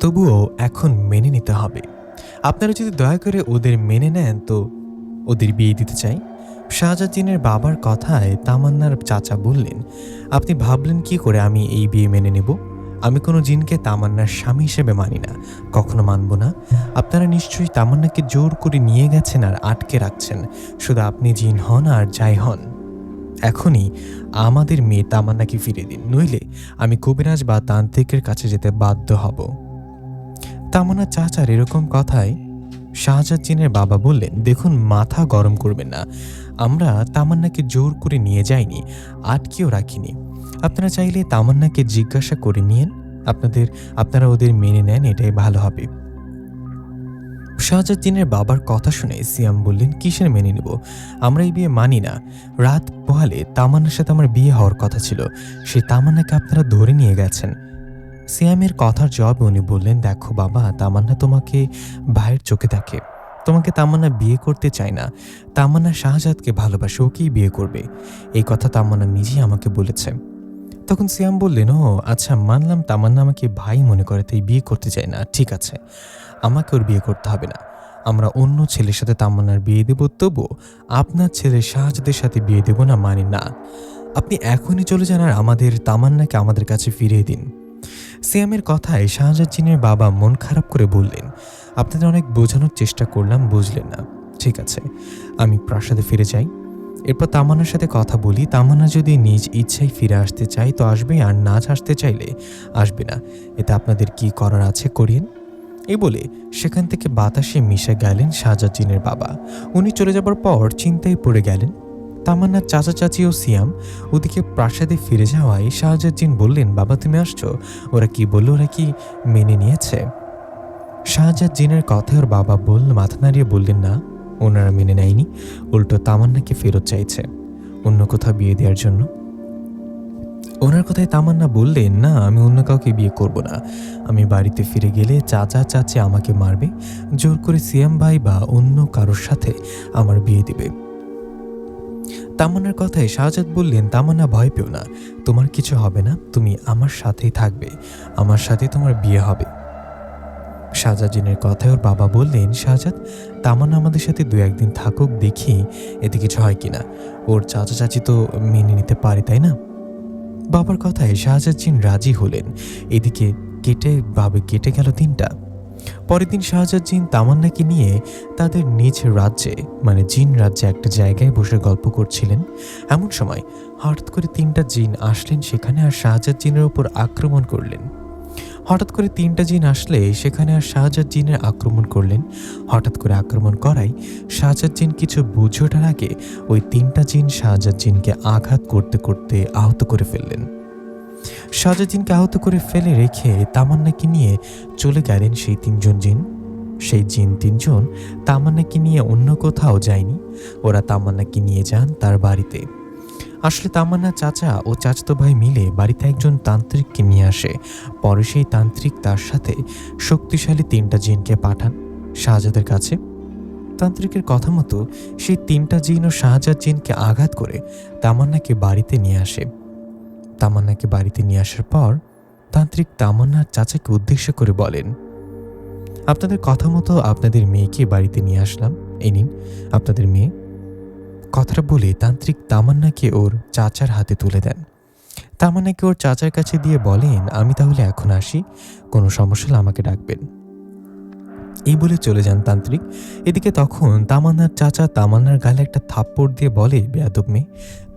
তবুও এখন মেনে নিতে হবে। আপনারা যদি দয়া করে ওদের মেনে নেন তো ওদের বিয়ে দিতে চাই। শাহজাদ জিনের বাবার কথায় তামান্নার চাচা বললেন, আপনি ভাবলেন কি করে আমি এই বিয়ে মেনে নেব? আমি কোনো জিনকে তামান্নার স্বামী হিসেবে মানি না, কখনো মানব না। আপনারা নিশ্চয়ই তামান্নাকে জোর করে নিয়ে গেছেন আর আটকে রাখছেন। শুধু আপনি জিন হন আর যাই হন, এখনই আমাদের মেয়ে তামান্নাকে ফিরে দিন, নইলে আমি কবিরাজ বা তান্ত্রিকের কাছে যেতে বাধ্য হব। তামান্না চাচার এরকম কথায় শাহজাদ জিনের বাবা বললেন, দেখুন, মাথা গরম করবেন না, আমরা তামান্নাকে জোর করে নিয়ে যাইনি, আটকেও রাখিনি। আপনারা চাইলে তামান্নাকে জিজ্ঞাসা করে নিয়েন, আপনারা ওদের মেনে নেন, এটাই ভালো হবে। শাহজাদ জিনের বাবার কথা শুনে সিয়াম বললেন, কিসের মেনে নেব? আমরা এই বিয়ে মানি না। রাত পোহালে তামান্নার সাথে আমার বিয়ে হওয়ার কথা ছিল, সেই তামান্নাকে আপনারা ধরে নিয়ে গেছেন। সিয়ামের কথার জবাবে উনি বললেন, দেখো বাবা, তামান্না তোমাকে ভাইয়ের চোখে দেখে, তোমাকে তামান্না বিয়ে করতে চায় না। তামান্না শাহজাদকে ভালোবাসে, ওকেই বিয়ে করবে, এই কথা তামান্না নিজেই আমাকে বলেছে। তখন সিয়াম বললেন, ও আচ্ছা, মানলাম তামান্না আমাকে ভাই মনে করে তাই বিয়ে করতে চায় না, ঠিক আছে, আমাকে ওর বিয়ে করতে হবে না, আমরা অন্য ছেলের সাথে তামান্নার বিয়ে দেব, তবুও আপনার ছেলে শাহজাদের সাথে বিয়ে দেব না, মানে না। আপনি এখনই চলে যান আর আমাদের তামান্নাকে আমাদের কাছে ফিরিয়ে দিন। সিয়ামের কথায় শাহজাদ জিনের বাবা মন খারাপ করে বললেন, আপনাদের অনেক বোঝানোর চেষ্টা করলাম, বুঝলেন না, ঠিক আছে, আমি প্রাসাদে ফিরে যাই, এরপর তামান্নার সাথে কথা বলি। তামান্না যদি নিজ ইচ্ছায় ফিরে আসতে চাই তো আসবে, আর না আসতে চাইলে আসবে না, এতে আপনাদের কি করার আছে করিয়েন। এই বলে সেখান থেকে বাতাসে মিশে গেলেন শাহজাদ জিনের বাবা। উনি চলে যাবার পর চিন্তায় পড়ে গেলেন তামান্নার চাচা চাচি ও সিয়াম। ওদিকে প্রাসাদে ফিরে যাওয়ায় শাহজাদ জিন বললেন, বাবা তুমি আসছো, ওরা কি বললো, ওরা কি মেনে নিয়েছে? শাহজাদ জিনের কথায় ওর বাবা মাথা নাড়িয়ে বললেন, না, ওনারা মেনে নেয়নি, উল্টো তামান্নাকে ফেরত চাইছে অন্য কোথাও বিয়ে দেওয়ার জন্য। ওনার কথায় তামান্না বললেন, না, আমি অন্য কাউকে বিয়ে করব না, আমি বাড়িতে ফিরে গেলে চাচা চাচি আমাকে মারবে, জোর করে সিয়াম ভাই বা অন্য কারোর সাথে আমার বিয়ে দিবে। তামান্নার কথায় শাহজাদ বললেন, তামান্না ভয় পেও না, তোমার কিছু হবে না, তুমি আমার সাথেই থাকবে, আমার সাথে তোমার বিয়ে হবে। শাহজাদ জিনের কথায় ওর বাবা বললেন, শাহজাদ, তামান্না আমাদের সাথে 2-1 দিন থাকুক, দেখি এতে কিছু হয় কিনা, ওর চাচা চাচি তো মেনে নিতে পারে, তাই না? বাবার কথায় শাহজাদ জিন রাজি হলেন। এদিকে কেটে গেল দিনটা। পরের দিন শাহজাদ জিন তামান্নাকে নিয়ে তাদের নিজ রাজ্যে, মানে জিন রাজ্যে একটা জায়গায় বসে গল্প করছিলেন। এমন সময় হঠাৎ করে 3টা জিন আসলেন সেখানে, আর শাহজাদ জিনের উপর আক্রমণ করলেন। হঠাৎ করে 3টা জিন আসলে সেখানে আর শাহজাদ জিনের আক্রমণ করলেন। হঠাৎ করে আক্রমণ করায় শাহজাদ জিন কিছু বুঝে ওঠার আগে ওই 3টা জিন শাহজাদ জিনকে আঘাত করতে করতে আহত করে ফেললেন। শাহজাদ জিনকে আহত করে ফেলে রেখে তামান্নাকে নিয়ে চলে গেলেন সেই 3জন জিন। সেই জিন তিনজন তামান্নাকে নিয়ে অন্য কোথাও যায়নি, ওরা তামান্নাকে নিয়ে যান তার বাড়িতে। আসলে তামান্নার চাচা ও চাচাতো ভাই মিলে বাড়িতে একজন তান্ত্রিককে নিয়ে আসে। পরে সেই তান্ত্রিক তার সাথে শক্তিশালী 3টা জিনকে পাঠান শাহজাদের কাছে। তান্ত্রিকের কথা মতো সেই 3টা জিন ও শাহজাদ জিনকে আঘাত করে তামান্নাকে বাড়িতে নিয়ে আসে। তামান্নাকে বাড়িতে নিয়ে আসার পর তান্ত্রিক তামান্নার চাচাকে উদ্দেশ্য করে বলেন, আপনাদের কথা মতো আপনাদের মেয়েকে বাড়িতে নিয়ে আসলাম, এই নিন আপনাদের মেয়ে। কথাটা বলে তান্ত্রিক তামান্নাকে ওর চাচার হাতে তুলে দেন। তামান্নাকে ওর চাচার কাছে দিয়ে বলেন, আমি তাহলে এখন আসি, কোনো সমস্যা হলে আমাকে ডাকবেন। এই বলে চলে যান তান্ত্রিক। এদিকে তখন তামান্নার চাচা তামান্নার গালে একটা থাপ্পড় দিয়ে বলে, বেয়াদব মেয়ে,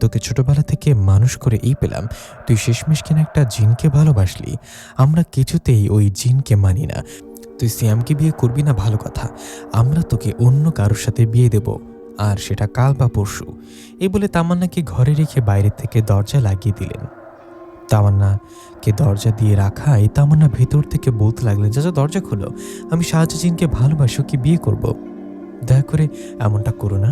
তোকে ছোটবেলা থেকে মানুষ করে এই পেলাম, তুই শেষমেশ কিনা একটা জিনকে ভালোবাসলি। আমরা কিছুতেই ওই জিনকে মানি না। তুই সিয়ামকে বিয়ে করবি না ভালো কথা, আমরা তোকে অন্য কারোর সাথে বিয়ে দেব, আর সেটা কাল বা পরশু। এই বলে তামান্নাকে ঘরে রেখে বাইরে থেকে দরজা লাগিয়ে দিলেন। তামান্নাকে দরজা দিয়ে রাখায় তামান্না ভেতর থেকে বলতে লাগলেন, চাচা দরজা খোলো, আমি শাহজাজিনকে ভালোবাসি, ওকে বিয়ে করব, দয়া করে এমনটা করো না।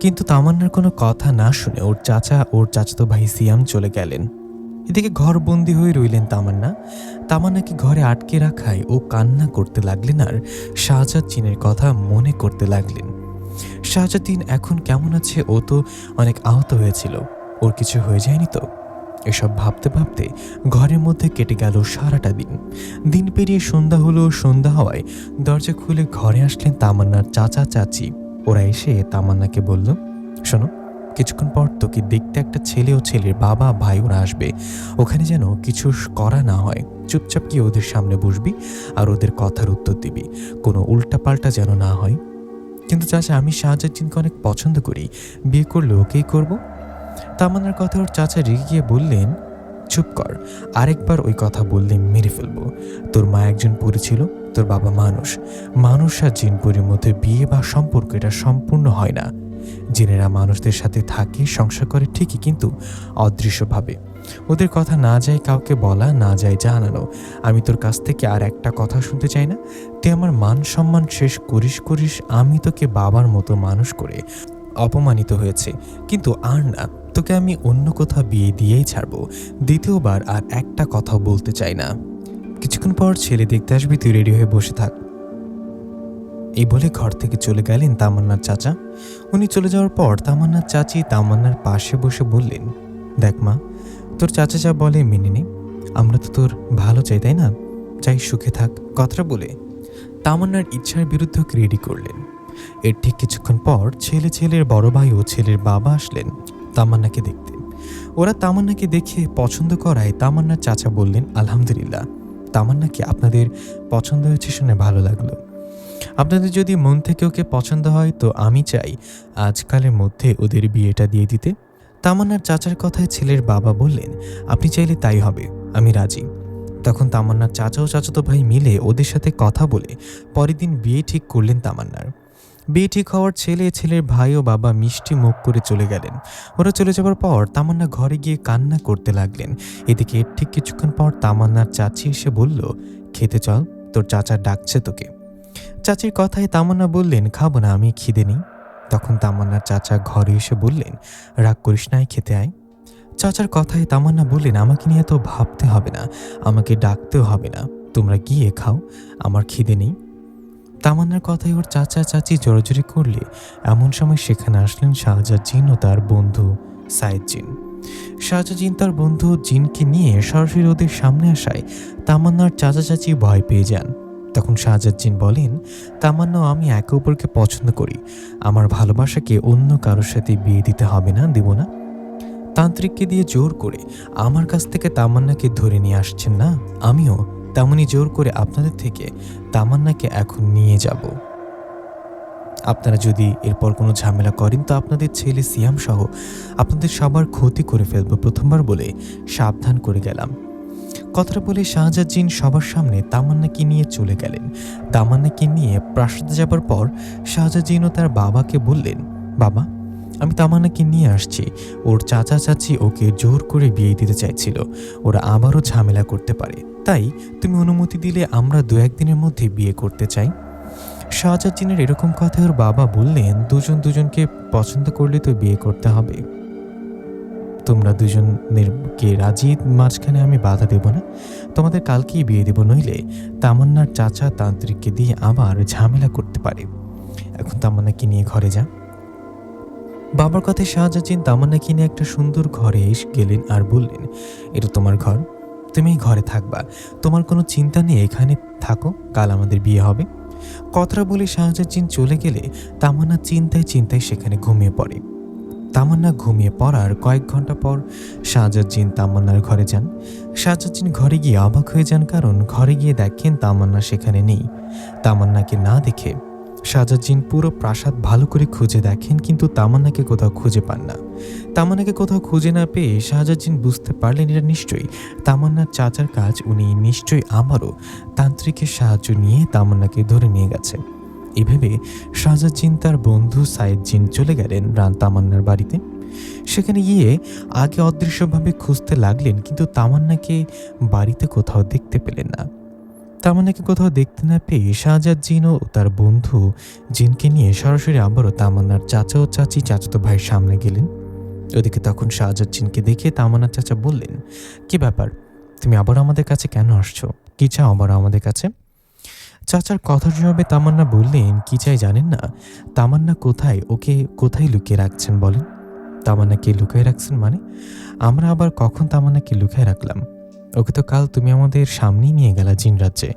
কিন্তু তামান্নার কোনো কথা না শুনে ওর চাচা ওর চাচাতো ভাই সিয়াম চলে গেলেন। এদিকে ঘরবন্দি হয়ে রইলেন তামান্না। তামান্নাকে ঘরে আটকে রাখায় ও কান্না করতে লাগলেন আর শাহজাদ জিনের কথা মনে করতে লাগলেন। শাহজাদিন এখন কেমন আছে? ও তো অনেক আহত হয়েছিল, ওর কিছু হয়ে যায়নি তো? এসব ভাবতে ভাবতে ঘরের মধ্যে কেটে গেল সারাটা দিন। দিন পেরিয়ে সন্ধ্যা হলো। সন্ধ্যা হওয়ায় দরজা খুলে ঘরে আসলেন তামান্নার চাচা চাচি। ওরা এসে তামান্নাকে বলল, শোনো, কিছুক্ষণ পর তোকে দেখতে একটা ছেলে ও ছেলের বাবা ভাই ওরা আসবে, ওখানে যেন কিছু করা না হয়, চুপচাপ গিয়ে ওদের সামনে বসবি আর ওদের কথার উত্তর দিবি, কোনো উল্টাপাল্টা যেন না হয়। কিন্তু চাচা, আমি শাহজাদিনকে অনেক পছন্দ করি, বিয়ে করলে ওকেই করব। তামান্নার কথা ওর চাচা রেগে গিয়ে বললেন, চুপ কর, আরেকবার ওই কথা বললে মেরে ফেলবো। তোর মা একজন পরী ছিল, তোর বাবা মানুষ। মানুষ আর জিন পরীর মধ্যে বিয়ে বা সম্পর্ক এটা সম্পূর্ণ হয় না। জিনেরা মানুষদের সাথে থাকে, সংসার করে ঠিকই, কিন্তু অদৃশ্যভাবে। ওদের কথা না যায় কাউকে বলা, না যায় জানানো। আমি তোর কাছ থেকে আর একটা কথা শুনতে চাই না। তুই আমার মান সম্মান শেষ করিস। আমি তোকে বাবার মতো মানুষ করে অপমানিত হয়েছে, কিন্তু আর না, তোকে আমি অন্য কোথাও বিয়ে দিয়েই ছাড়বো। দ্বিতীয়বার আর একটা কথাও বলতে চাই না। কিছুক্ষণ পর ছেলে দেখতে আসবি, তুই রেডি হয়ে বসে থাক। এই বলে ঘর থেকে চলে গেলেন তামান্নার চাচা। উনি চলে যাওয়ার পর তামান্নার চাচি তামান্নার পাশে বসে বললেন, দেখ মা, তোর চাচা যা বলে মেনে নে, আমরা তো তোর ভালো চাই, তাই না? চাই সুখে থাক। কথাটা বলে তামান্নার ইচ্ছার বিরুদ্ধে রেডি করলেন। এর ঠিক কিছুক্ষণ পর ছেলের বড় ভাই ও ছেলের বাবা আসলেন তামান্নাকে দেখতে। ওরা তামান্নাকে দেখে পছন্দ করায় তামান্নার চাচা বললেন, আলহামদুলিল্লাহ, তামান্নাকে আপনাদের পছন্দ হয়েছে শুনে ভালো লাগলো। আপনাদের যদি মন থেকে ওকে পছন্দ হয় তো আমি চাই আজকালের মধ্যে ওদের বিয়েটা দিয়ে দিতে। তামান্নার চাচার কথায় ছেলের বাবা বললেন, আপনি চাইলে তাই হবে, আমি রাজি। তখন তামান্নার চাচা ও চাচাতো ভাই মিলে ওদের সাথে কথা বলে পরের দিন বিয়ে ঠিক করলেন তামান্নার। বিয়ে ঠিক হওয়ার ছেলের ভাই ও বাবা মিষ্টি মুখ করে চলে গেলেন। ওরা চলে যাওয়ার পর তামান্না ঘরে গিয়ে কান্না করতে লাগলেন। এদিকে এর ঠিক কিছুক্ষণ পর তামান্নার চাচি এসে বলল, খেতে চল, তোর চাচা ডাকছে তোকে। চাচির কথায় তামান্না বললেন, খাবো না, আমি খিদে নেই। তখন তামান্নার চাচা ঘরে এসে বললেন, রাগ করিস না, খেতে আয়। চাচার কথায় তামান্না বললেন, আমাকে নিয়ে তো ভাবতে হবে না, আমাকে ডাকতেও হবে না, তোমরা গিয়ে খাও, আমার খিদে নেই। তামান্নার কথায় ওর চাচা চাচি জোরাজোরি করলে এমন সময় সেখানে আসলেন শাহজাদ জিন ও তার বন্ধু সাইদ জিন। শাহজাদ জিন তার বন্ধু জিনকে নিয়ে সরাসরি ওদের সামনে আসায় তামান্নার চাচা চাচি ভয় পেয়ে যান। তখন শাহজাদ জিন বলেন, তামান্না আমি একে অপরকে পছন্দ করি, আমার ভালোবাসাকে অন্য কারোর সাথে বিয়ে দিতে হবে না, দেব না। তান্ত্রিককে দিয়ে জোর করে আমার কাছ থেকে তামান্নাকে ধরে নিয়ে আসছেন না, আমিও তেমনি জোর করে আপনাদের থেকে তামান্নাকে এখন নিয়ে যাব। আপনারা যদি এরপর কোনো ঝামেলা করেন তো আপনাদের ছেলে সিয়াম সহ আপনাদের সবার ক্ষতি করে ফেলবো, প্রথমবার বলে সাবধান করে গেলাম। কথাটা বলে শাহজাদ জিন সবার সামনে তামান্নাকে নিয়ে চলে গেলেন। তামান্নাকে নিয়ে প্রাসাদে যাবার পর শাহজাদ জিন ও তার বাবাকে বললেন, বাবা, আমি তামান্নাকে নিয়ে আসছি, ওর চাচা চাচি ওকে জোর করে বিয়ে দিতে চাইছিল, ওরা আবারও ঝামেলা করতে পারে, তাই তুমি অনুমতি দিলে আমরা 2-1 দিনের মধ্যে বিয়ে করতে চাই। শাহজাদ জিনের এরকম কথায় ওর বাবা বললেন, দুজন দুজনকে পছন্দ করলে তো বিয়ে করতে হবে। তোমরা দুজনের কে রাজি, মাঝখানে আমি বাধা দেব না। তোমাদের কালকেই বিয়ে দেব, নইলে তামান্নার চাচা তান্ত্রিককে দিয়ে আবার ঝামেলা করতে পারে। এখন তামান্নাকে নিয়ে ঘরে যা। বাবার কথায় শাহজাদ জিন তামান্নাকে নিয়ে একটা সুন্দর ঘরে এসে গেলেন আর বললেন, এটা তোমার ঘর, তুমি এই ঘরে থাকবা, তোমার কোনো চিন্তা নেই, এখানে থাকো, কাল আমাদের বিয়ে হবে। কথাটা বলে শাহজাদ জিন চলে গেলে তামান্না চিন্তায় চিন্তায় সেখানে ঘুমিয়ে পড়ে। তামান্না ঘুমিয়ে পড়ার কয়েক ঘন্টা পর শাহজাদ জিন তামান্নার ঘরে যান। শাহজাদ জিন ঘরে গিয়ে অবাক হয়ে যান, কারণ ঘরে গিয়ে দেখেন তামান্না সেখানে নেই। তামান্নাকে না দেখে শাহজাদ জিন পুরো প্রাসাদ ভালো করে খুঁজে দেখেন, কিন্তু তামান্নাকে কোথাও খুঁজে পান না। তামান্নাকে কোথাও খুঁজে না পেয়ে শাহজাদ জিন বুঝতে পারলেন এটা নিশ্চয়ই তামান্নার চাচার কাজ। উনি নিশ্চয়ই আবারও তান্ত্রিকের সাহায্য নিয়ে তামান্নাকে ধরে নিয়ে গেছে। এভাবে শাহজাদ জিন তার বন্ধু সাইদ জিন চলে গেলেন তামান্নার বাড়িতে। সেখানে গিয়ে আগে অদৃশ্যভাবে খুঁজতে লাগলেন, কিন্তু তামান্নাকে বাড়িতে কোথাও দেখতে পেলেন না। তামান্নাকে কোথাও দেখতে না পেয়ে শাহজাদ জিন ও তার বন্ধু জিনকে নিয়ে সরাসরি আবারও তামান্নার চাচা ও চাচি চাচাতো ভাইয়ের সামনে গেলেন। ওদিকে তখন শাহজাদ জিনকে দেখে তামান্নার চাচা বললেন, কি ব্যাপার, তুমি আবার আমাদের কাছে কেন আসছো? কি চাও আবার আমাদের কাছে? চাচার কথার জবাবে তামান্না বললেন, কি চাই জানেন না? তামান্না কোথায়, ওকে কোথায় লুকিয়ে রাখছেন বলেন? তামান্নাকে লুকিয়ে রাখছেন মানে? আমরা আবার কখন তামান্নাকে লুকিয়ে রাখলাম? ওকে তো কাল তুমি আমাদের সামনেই নিয়ে গেলা জিন রাজ্যে,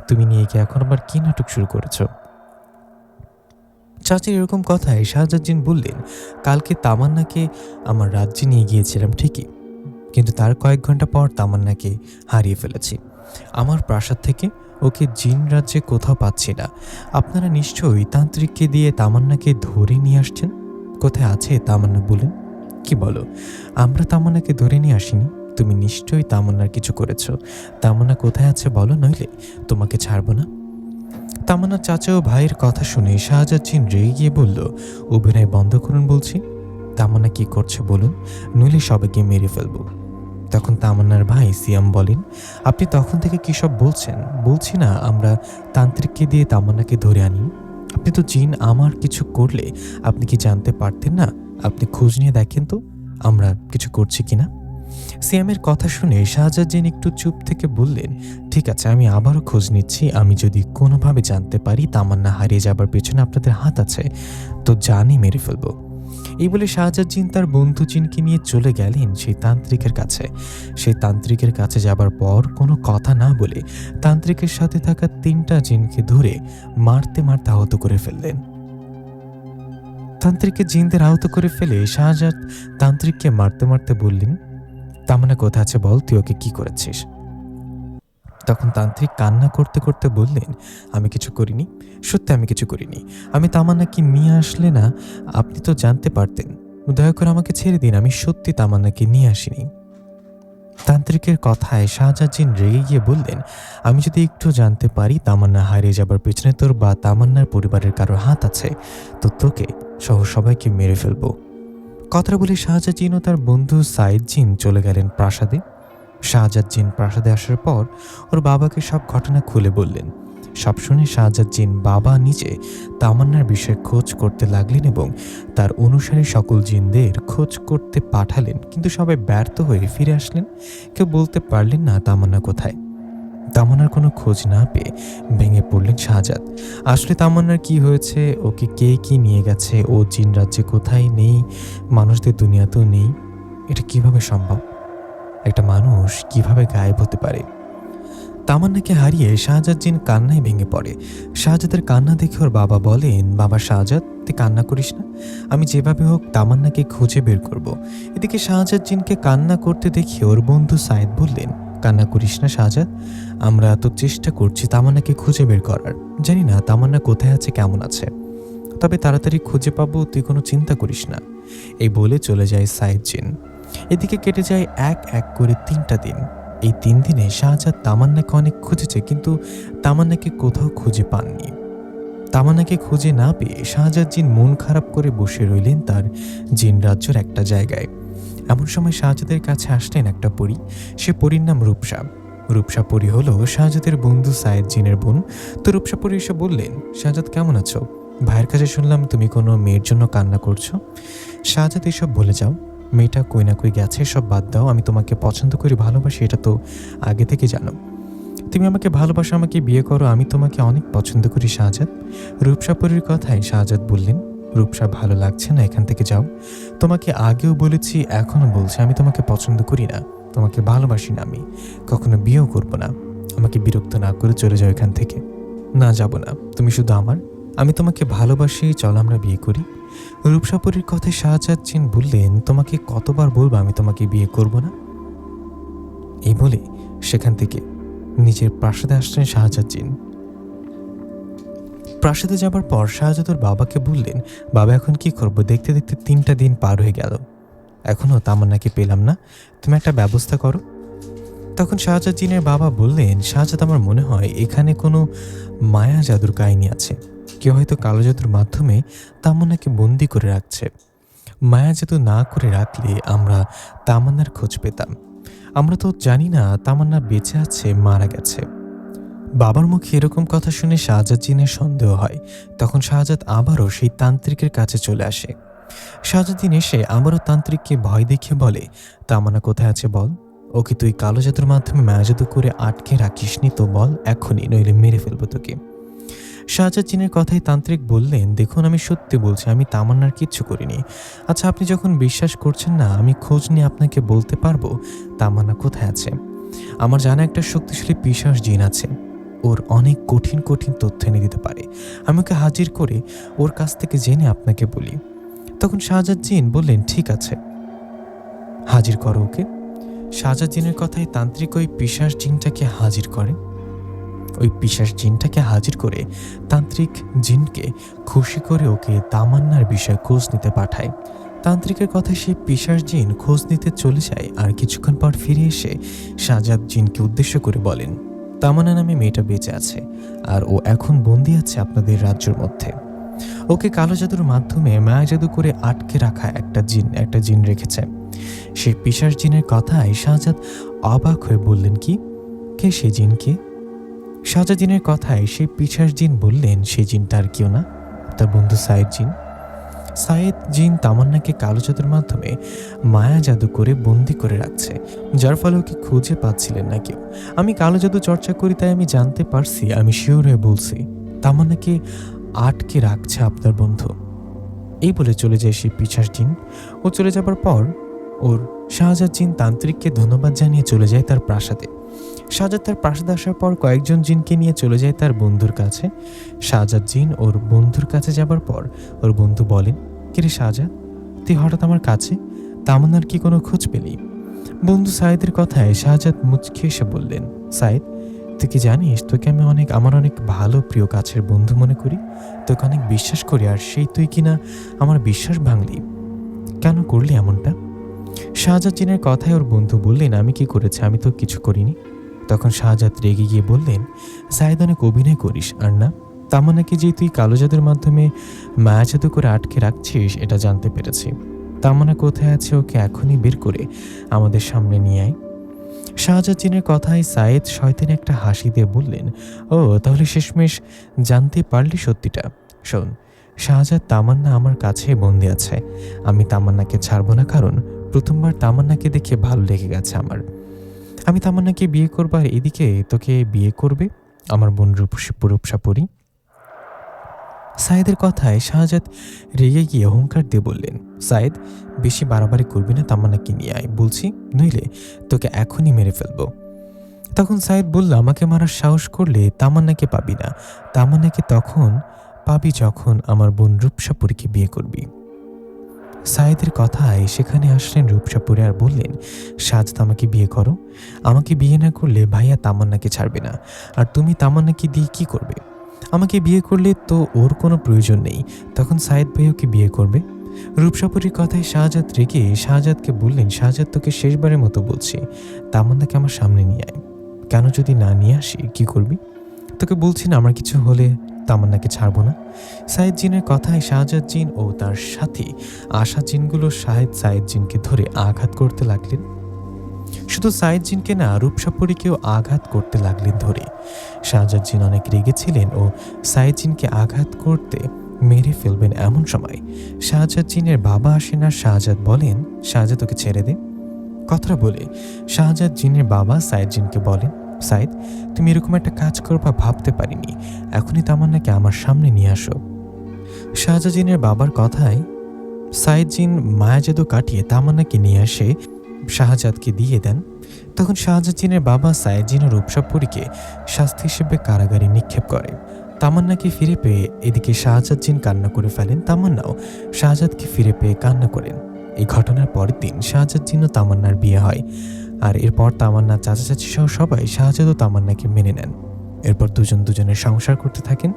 তুমি নিয়ে গিয়ে এখন আবার কি নাটক শুরু করেছো? চাচির এরকম কথায় শাহজাদ জিন বললেন, কালকে তামান্নাকে আমার রাজ্যে নিয়ে গিয়েছিলাম ঠিকই, কিন্তু তার কয়েক ঘন্টা পর তামান্নাকে হারিয়ে ফেলেছি। আমার প্রাসাদ থেকে ওকে জিন রাজ্যে কোথাও পাচ্ছি না। আপনারা নিশ্চয়ই তান্ত্রিককে দিয়ে তামান্নাকে ধরে নিয়ে আসছেন। কোথায় আছে তামান্না বলেন? কি বলো, আমরা তামান্নাকে ধরে নিয়ে আসিনি, তুমি নিশ্চয়ই তামান্নার কিছু করেছ। তামান্না কোথায় আছে বলো, নইলে তোমাকে ছাড়বো না। তামান্নার চাচা ও ভাইয়ের কথা শুনে শাহজাদ জিন রেগে গিয়ে বলল, অভিনয় বন্ধ করুন বলছি। তামান্না কি করছে বলুন, নইলে সবাইকে মেরে ফেলবো। তখন তামান্নার ভাই সিয়াম বলেন, আপনি তখন থেকে কী সব বলছেন? বলছি না আমরা তান্ত্রিককে দিয়ে তামান্নাকে ধরে আনি। আপনি তো জিন, আমার কিছু করলে আপনি কি জানতে পারতেন না? আপনি খোঁজ নিয়ে দেখেন তো আমরা কিছু করছি কিনা। সিয়ামের কথা শুনে শাহজাদ জিন একটু চুপ থেকে বললেন, ঠিক আছে, আমি আবারও খোঁজ নিচ্ছি। আমি যদি কোনোভাবে জানতে পারি তামান্না হারিয়ে যাবার পেছনে আপনাদের হাত আছে, তো জানি মেরে ফেলবো। এই বলে শাহজাদ জিন তার বন্ধু জিনকে নিয়ে চলে গেলেন সেই তান্ত্রিকের কাছে। সেই তান্ত্রিকের কাছে যাবার পর কোনো কথা না বলে তান্ত্রিকের সাথে থাকা 3টা জিনকে ধরে মারতে মারতে আহত করে ফেললেন। তান্ত্রিকের জিনদের আহত করে ফেলে শাহজাদ তান্ত্রিককে মারতে মারতে বললেন, তামান্না কোথায় আছে বল, তুই ওকে কি করেছিস? তখন তান্ত্রিক কান্না করতে করতে বললেন, আমি কিছু করিনি, সত্যি আমি কিছু করিনি। আমি তামান্নাকে নিয়ে আসলে না আপনি তো জানতে পারতেন। দয়া করে আমাকে ছেড়ে দিন, আমি সত্যি তামান্নাকে নিয়ে আসিনি। তান্ত্রিকের কথায় শাহজাদ জিন রেগে গিয়ে বললেন, আমি যদি একটু জানতে পারি তামান্না হারিয়ে যাবার পেছনে তোর বা তামান্নার পরিবারের কারো হাত আছে, তো তোকে সহ সবাইকে মেরে ফেলবো। কথা বলে শাহজাদ জিন ও তার বন্ধু সাইদ জিন চলে গেলেন প্রাসাদে। শাহজাদ জিন প্রাসাদে আসার পর ওর বাবাকে সব ঘটনা খুলে বললেন। সব শুনে শাহজাদ জিন বাবা নিজে তামান্নার বিষয়ে খোঁজ করতে লাগলেন এবং তার অনুসারী সকল জিনদের খোঁজ করতে পাঠালেন, কিন্তু সবাই ব্যর্থ হয়ে ফিরে আসলেন। কেউ বলতে পারলেন না তামান্না কোথায়। তামান্নার কোনো খোঁজ না পেয়ে ভেঙে পড়লেন শাহজাদ। আসলে তামান্নার কি হয়েছে, ওকে কে কি নিয়ে গেছে, ও জিন রাজ্যে কোথায় নেই, মানুষদের দুনিয়াতেও নেই, এটা কিভাবে সম্ভব? একটা মানুষ কিভাবে গায়েব হতে পারে? তামান্নাকে হারিয়ে শাহজাদ জিন কান্নায় ভেঙে পড়ে। শাহজাদের কান্না দেখে ওর বাবা বলেন, বাবা শাহজাদ, তুই কান্না করিস না, আমি যেভাবে হোক তামান্নাকে খুঁজে বের করব। এদিকে শাহজাদ জিনকে কান্না করতে দেখে ওর বন্ধু সাইদ বললেন, কান্না করিস না শাহজাদ, আমরা তো চেষ্টা করছি তামান্নাকে খুঁজে বের করার। জানি না তামান্না কোথায় আছে, কেমন আছে, তবে তাড়াতাড়ি খুঁজে পাবো, তুই কোনো চিন্তা করিস না। এই বলে চলে যায় সাইদ জিন। এদিকে কেটে যায় এক এক করে 3টা দিন। এই 3 দিনে শাহজাদ তামান্নাকে অনেক খুঁজেছে, কিন্তু তামান্নাকে কোথাও খুঁজে পাননি। তামান্নাকে খুঁজে না পেয়ে শাহজাদ জিন মন খারাপ করে বসে রইলেন তার জিন রাজ্যের একটা জায়গায়। এমন সময় শাহজাদের কাছে আসলেন একটা পরী। সে পরীর নাম রূপসা। রূপসাপরি হলো শাহজাদের বন্ধু সায়েদ জিনের বোন। তো রূপসাপরি এসে বললেন, শাহজাদ কেমন আছো? ভাইয়ের কাছে শুনলাম তুমি কোনো মেয়ের জন্য কান্না করছো। শাহজাদ এসব বলে যাও, মেয়েটা কই না কই গেছে, সব বাদ দাও। আমি তোমাকে পছন্দ করি, ভালোবাসি, এটা তো আগে থেকে জানো। তুমি আমাকে ভালোবাসো, আমাকে বিয়ে করো, আমি তোমাকে অনেক পছন্দ করি শাহজাদ। রূপসাপরির কথায় শাহজাদ বললেন, রূপসা ভালো লাগছে না, এখান থেকে যাও। তোমাকে আগেও বলেছি, এখনও বলছি, আমি তোমাকে পছন্দ করি না, তোমাকে ভালোবাসি না, আমি কখনো বিয়েও করব না। আমাকে বিরক্ত না করে চলে যাও এখান থেকে। না, যাব না, তুমি শুধু আমার, আমি তোমাকে ভালোবাসি, চল আমরা বিয়ে করি। রূপসাপরির কথায় শাহজাদ জিন বললেন, তোমাকে কতবার বলবো আমি তোমাকে বিয়ে করব না? এই বলে সেখান থেকে নিজের প্রাসাদে আসলেন শাহজাদ জিন। প্রাসাদে যাবার পর শাহজাদ ওর বাবাকে বললেন, বাবা এখন কি করব? দেখতে দেখতে 3টা দিন পার হয়ে গেল, এখনও তামান্নাকে পেলাম না, তুমি একটা ব্যবস্থা করো। তখন শাহজাদ জিনের বাবা বললেন, শাহজাদ আমার মনে হয় এখানে কোনো মায়া জাদুর কাহিনী আছে। কেউ হয়তো কালো জাদুর মাধ্যমে তামান্নাকে বন্দি করে রাখছে। মায়া জাদু না করে রাখলে আমরা তামান্নার খোঁজ পেতাম। আমরা তো জানি না তামান্না বেঁচে আছে, মারা গেছে। বাবার মুখে এরকম কথা শুনে শাহজাদ জিনের সন্দেহ হয়। তখন শাহজাদ আবারও সেই তান্ত্রিকের কাছে চলে আসে। শাহজাদিন এসে আবারও তান্ত্রিককে ভয় দেখিয়ে বলে, তামান্না কোথায় আছে বল, ওকে তুই কালো জাদুর মাধ্যমে মায়া জাদু করে আটকে রাখিসনি তো বল এখনই, নইলে মেরে ফেলবো তোকে। শাহজাদ জিনের কথায় তান্ত্রিক বললেন, দেখুন আমি সত্যি বলছি, আমি তামান্নার কিচ্ছু করিনি। আচ্ছা, আপনি যখন বিশ্বাস করছেন না, আমি খোঁজ নিয়ে আপনাকে বলতে পারবো তামান্না কোথায় আছে। আমার জানা একটা শক্তিশালী পিশাচ জিন আছে, ওর অনেক কঠিন কঠিন তথ্য এনে দিতে পারে। আমি ওকে হাজির করে ওর কাছ থেকে জেনে আপনাকে বলি। তখন শাহজাদ জিন বললেন, ঠিক আছে, হাজির করো ওকে। শাহজাদ জিনের কথায় তান্ত্রিক ওই পিশাচ জিনটাকে হাজির করে। ওই পিশাচ জিনটাকে হাজির করে তান্ত্রিক জিনকে খুশি করে ওকে তামান্নার বিষয়ে খোঁজ নিতে পাঠায়। তান্ত্রিকের কথায় সেই পিশাচ জিন খোঁজ নিতে চলে যায়, আর কিছুক্ষণ পর ফিরে এসে শাহজাদ জিনকে উদ্দেশ্য করে বলেন, তামান্না নামে মেয়েটা বেঁচে আছে, আর ও এখন বন্দি আছে আপনাদের রাজ্যের মধ্যে। ওকে কালো জাদুর মাধ্যমে মায়া জাদু করে আটকে রাখা একটা জিন রেখেছে। সেই পিশাচ জিনের কথায় শাহজাদ অবাক হয়ে বললেন, কি, কে সেই জিনকে? শাহজাদ জিনের কথায় সেই পিশাচ জিন বললেন, সেই জিনটা আর কেউ না, তার বন্ধু সায়েদ জিন। সায়েদ জিন তামান্নাকে কালো জাদুর মাধ্যমে মায়া জাদু করে বন্দি করে রাখছে, যার ফলে ওকে খুঁজে পাচ্ছিলেন না কেউ। আমি কালো জাদু চর্চা করি, তাই আমি জানতে পারছি, আমি শিওর হয়ে বলছি, তামান্নাকে আটকে রাখছে আপনার বন্ধু। এই বলে চলে যায় সেই পিশাচ জিন। ও চলে যাবার পর ওর শাহজাদ জিন তান্ত্রিককে ধন্যবাদ জানিয়ে চলে যায় তার প্রাসাদে। শাহজাদ তার প্রাসাদে আসার পর কয়েকজন জিনকে নিয়ে চলে যায় তার বন্ধুর কাছে। শাহজাদ জিন ওর বন্ধুর কাছে যাবার পর ওর বন্ধু বলেন, কিরে শাহজাদ, তুই হঠাৎ আমার কাছে, তামান্নার কি কোনো খোঁজ পেলি? বন্ধু সায়েদের কথায় শাহজাদ মুচকি এসে বললেন, সায়েদ, তুই কি জানিস তোকে আমি আমার অনেক ভালো প্রিয় কাছের বন্ধু মনে করি, তোকে অনেক বিশ্বাস করি, আর সেই তুই কিনা আমার বিশ্বাস ভাঙলি, কেন করলি এমনটা? শাহজাদ জিনের কথায় ওর বন্ধু বললেন, আমি কি করেছি, আমি তো কিছু করিনি। তখন শাহজাদ রেগে গিয়ে বললেন, সায়েদ অনেক অভিনয় করিস, আর না, তামান্নাকে যে তুই কালো জাদুর মাধ্যমে মায়া জাদু করে আটকে রাখছিস এটা জানতে পেরেছি। তামান্না কোথায় আছে, ওকে এখনই বের করে আমাদের সামনে নিয়ে আয়। শাহজাদ জিনের কথায় সায়েদ শয়তানি একটা হাসি দিয়ে বললেন, ও তাহলে শেষমেশ জানতে পারলি সত্যিটা। শোন শাহজাদ, তামান্না আমার কাছে বন্দি আছে, আমি তামান্নাকে ছাড়বো না, কারণ প্রথমবার তামান্নাকে দেখে ভালো লেগে গেছে আমার। আমি তামান্নাকে বিয়ে করবো, আর এদিকে তোকে বিয়ে করবে আমার বোন রূপসাপরি। সায়েদের কথায় শাহজাদ রেগে গিয়ে অহংকার দিয়ে বললেন, সায়েদ, বেশি বাড়াবাড়ি করবি না, তামান্নাকে নিয়ে আয় বলছি, নইলে তোকে এখনই মেরে ফেলবো। তখন সায়েদ বলল, আমাকে মারার সাহস করলে তামান্নাকে পাবি না, তামান্নাকে তখন পাবি যখন আমার বোন রূপসাপরিকে বিয়ে করবি। সায়েদের কথায় সেখানে আসলেন রূপসাপরি আর বললেন, শাহজাদ, আমাকে বিয়ে করো, আমাকে বিয়ে না করলে ভাইয়া তামান্নাকে ছাড়বে না, আর তুমি তামান্নাকে দিয়ে কি করবে? আমাকে বিয়ে করলে তো ওর কোনো প্রয়োজন নেই, তখন সায়েদ ভাই ওকে বিয়ে করবে। রূপসাপরির কথায় শাহজাদ রেগে শাহজাদকে বললেন, শাহজাদ, তোকে শেষবারের মতো বলছি, তামান্নাকে আমার সামনে নিয়ে আয়, কেন যদি না নিয়ে আসি কি করবি? তোকে বলছি না আমার কিছু হলে তামান্নাকে ছাড়বো না। সায়েদ জিনের কথায় শাহজাদ জিন ও তার সাথে আসা জিনগুলো সায়েদ জিনকে ধরে আঘাত করতে লাগলেন। শুধু সাইদ জিনকে না, রূপসাপুরীকেও আঘাত করতে লাগলেন ধরে। শাহজাদ জিন অনেক রেগেছিলেন ও সাইদ জিনকে আঘাত করতে মেরে ফেলবেন। এমন সময় শাহজাদ জিনের বাবা আসেন আর শাহজাদ বলেন, শাহজাদ ওকে ছেড়ে দে। কথাটা বলে শাহজাদ জিনের বাবা সাইদ জিনকে বলেন, সাইদ তুমি এরকম একটা কাজ করবা ভাবতে পারিনি, এখনই তামান্নাকে আমার সামনে নিয়ে আসো। শাহজাদ জিনের বাবার কথায় সাইদ জিন মায়াজাদু কাটিয়ে তামান্নাকে নিয়ে আসে শাহজাদকে দিয়ে দেন। তখন শাহজাদ জিনের বাবা সাইদ জিন ও রূপসাপুরীকে শাস্তি হিসেবে কারাগারে নিক্ষেপ করে। তামান্নাকে ফিরে পেয়ে এদিকে শাহজাদ জিন কান্না করে ফেলেন, তামান্নাও শাহজাদকে ফিরে পেয়ে কান্না করেন। এই ঘটনার পরের দিন শাহজাদ জিন ও তামান্নার বিয়ে হয়। আর এরপর তামান্নার চাচা চাচি সহ সবাই শাহজাদ ও তামান্নাকে মেনে নেন। এরপর দুজন দুজনের সংসার করতে থাকেন।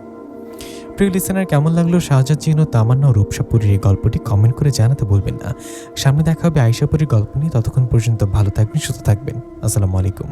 প্রিয় লিসেনার, কেমন লাগলো শাহজাদ জিন ও তামান্না ও রূপসাপুরীর এই গল্পটি কমেন্ট করে জানাতে ভুলবেন না। সামনে দেখা হবে আয়েশাপুরীর গল্প নিয়ে। ততক্ষণ পর্যন্ত ভালো থাকবেন, সুস্থ থাকবেন। আসসালামু আলাইকুম।